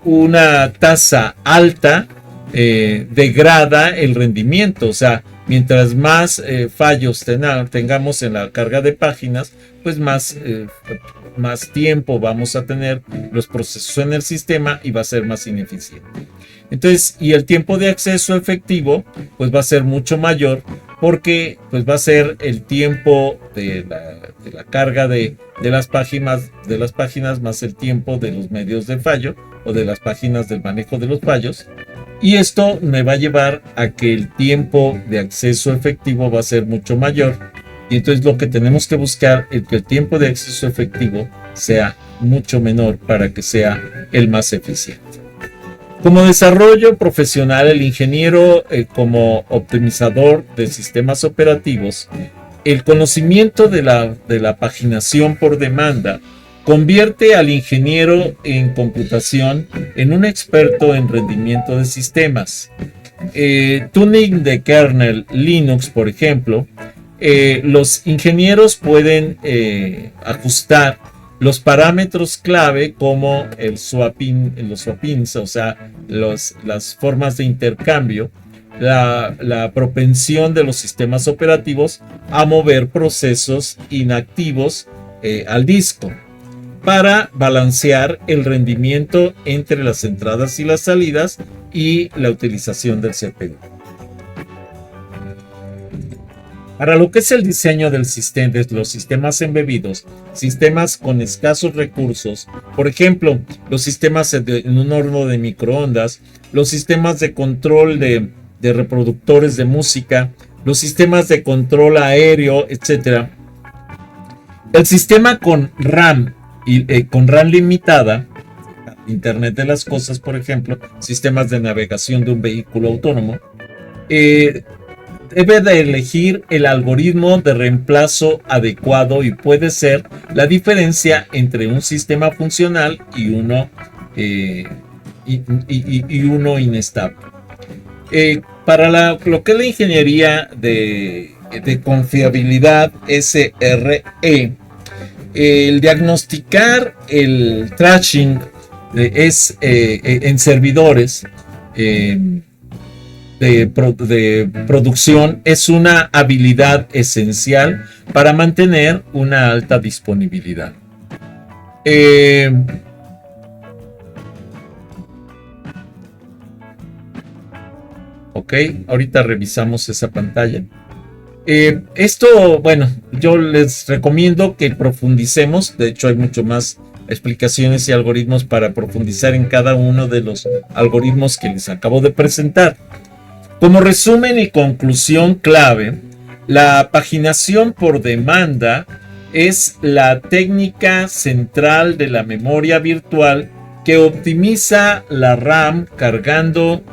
[SPEAKER 1] Una tasa alta degrada el rendimiento, o sea, mientras más fallos tengamos en la carga de páginas, pues más tiempo vamos a tener los procesos en el sistema y va a ser más ineficiente. Entonces, y el tiempo de acceso efectivo, pues va a ser mucho mayor, porque pues va a ser el tiempo de la carga de las páginas más el tiempo de los medios de fallo o de las páginas del manejo de los fallos. Y esto me va a llevar a que el tiempo de acceso efectivo va a ser mucho mayor. Y entonces lo que tenemos que buscar es que el tiempo de acceso efectivo sea mucho menor para que sea el más eficiente. Como desarrollo profesional, el ingeniero como optimizador de sistemas operativos, el conocimiento de la paginación por demanda convierte al ingeniero en computación en un experto en rendimiento de sistemas. Tuning de kernel Linux, por ejemplo, los ingenieros pueden ajustar los parámetros clave como los swappings, o sea, las formas de intercambio, la propensión de los sistemas operativos a mover procesos inactivos al disco para balancear el rendimiento entre las entradas y las salidas y la utilización del CPU. Para lo que es el diseño de los sistemas embebidos, sistemas con escasos recursos, por ejemplo, los sistemas en un horno de microondas, los sistemas de control de reproductores de música, los sistemas de control aéreo, etc. El sistema con RAM y con RAM limitada, Internet de las cosas, por ejemplo, sistemas de navegación de un vehículo autónomo, debe de elegir el algoritmo de reemplazo adecuado y puede ser la diferencia entre un sistema funcional y uno inestable. Para lo que es la ingeniería de confiabilidad SRE, el diagnosticar el trashing en servidores de producción es una habilidad esencial para mantener una alta disponibilidad. Ok, ahorita revisamos esa pantalla. Esto, bueno, yo les recomiendo que profundicemos. De hecho, hay mucho más explicaciones y algoritmos para profundizar en cada uno de los algoritmos que les acabo de presentar. Como resumen y conclusión clave, la paginación por demanda es la técnica central de la memoria virtual que optimiza la RAM cargando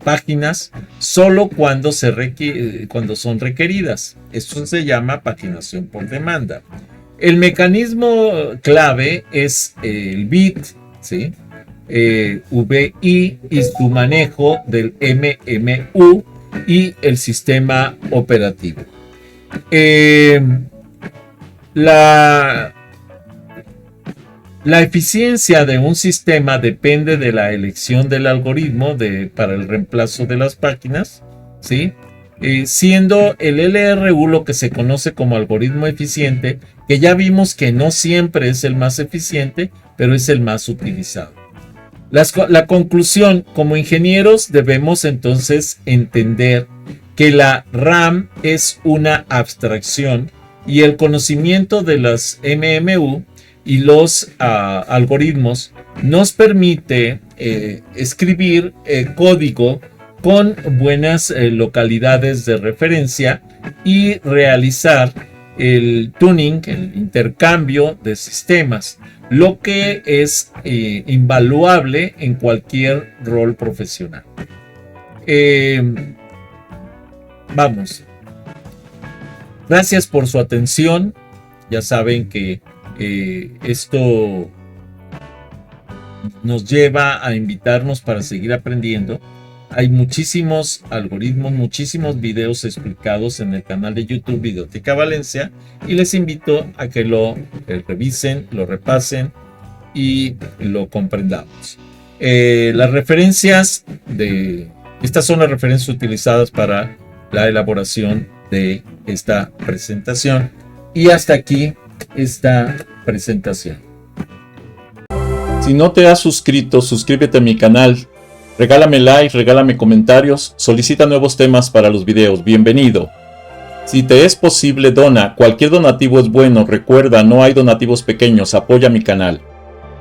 [SPEAKER 1] páginas solo cuando son requeridas. Esto se llama paginación por demanda. El mecanismo clave es el bit, ¿sí? VI y su manejo del MMU y el sistema operativo. La eficiencia de un sistema depende de la elección del algoritmo para el reemplazo de las páginas, ¿sí? siendo el LRU lo que se conoce como algoritmo eficiente, que ya vimos que no siempre es el más eficiente, pero es el más utilizado. La conclusión, como ingenieros debemos entonces entender que la RAM es una abstracción y el conocimiento de las MMU y los algoritmos nos permite escribir código con buenas localidades de referencia y realizar el tuning, el intercambio de sistemas, lo que es invaluable en cualquier rol profesional. Vamos. Gracias por su atención. Ya saben que esto nos lleva a invitarnos para seguir aprendiendo. Hay muchísimos algoritmos, muchísimos videos explicados en el canal de YouTube Videoteca Valencia y les invito a que lo revisen, lo repasen y lo comprendamos. Las referencias estas son las referencias utilizadas para la elaboración de esta presentación y hasta aquí esta presentación. Si no te has suscrito, suscríbete a mi canal. Regálame like, regálame comentarios, solicita nuevos temas para los videos, bienvenido. Si te es posible, dona, cualquier donativo es bueno, recuerda, no hay donativos pequeños, apoya mi canal.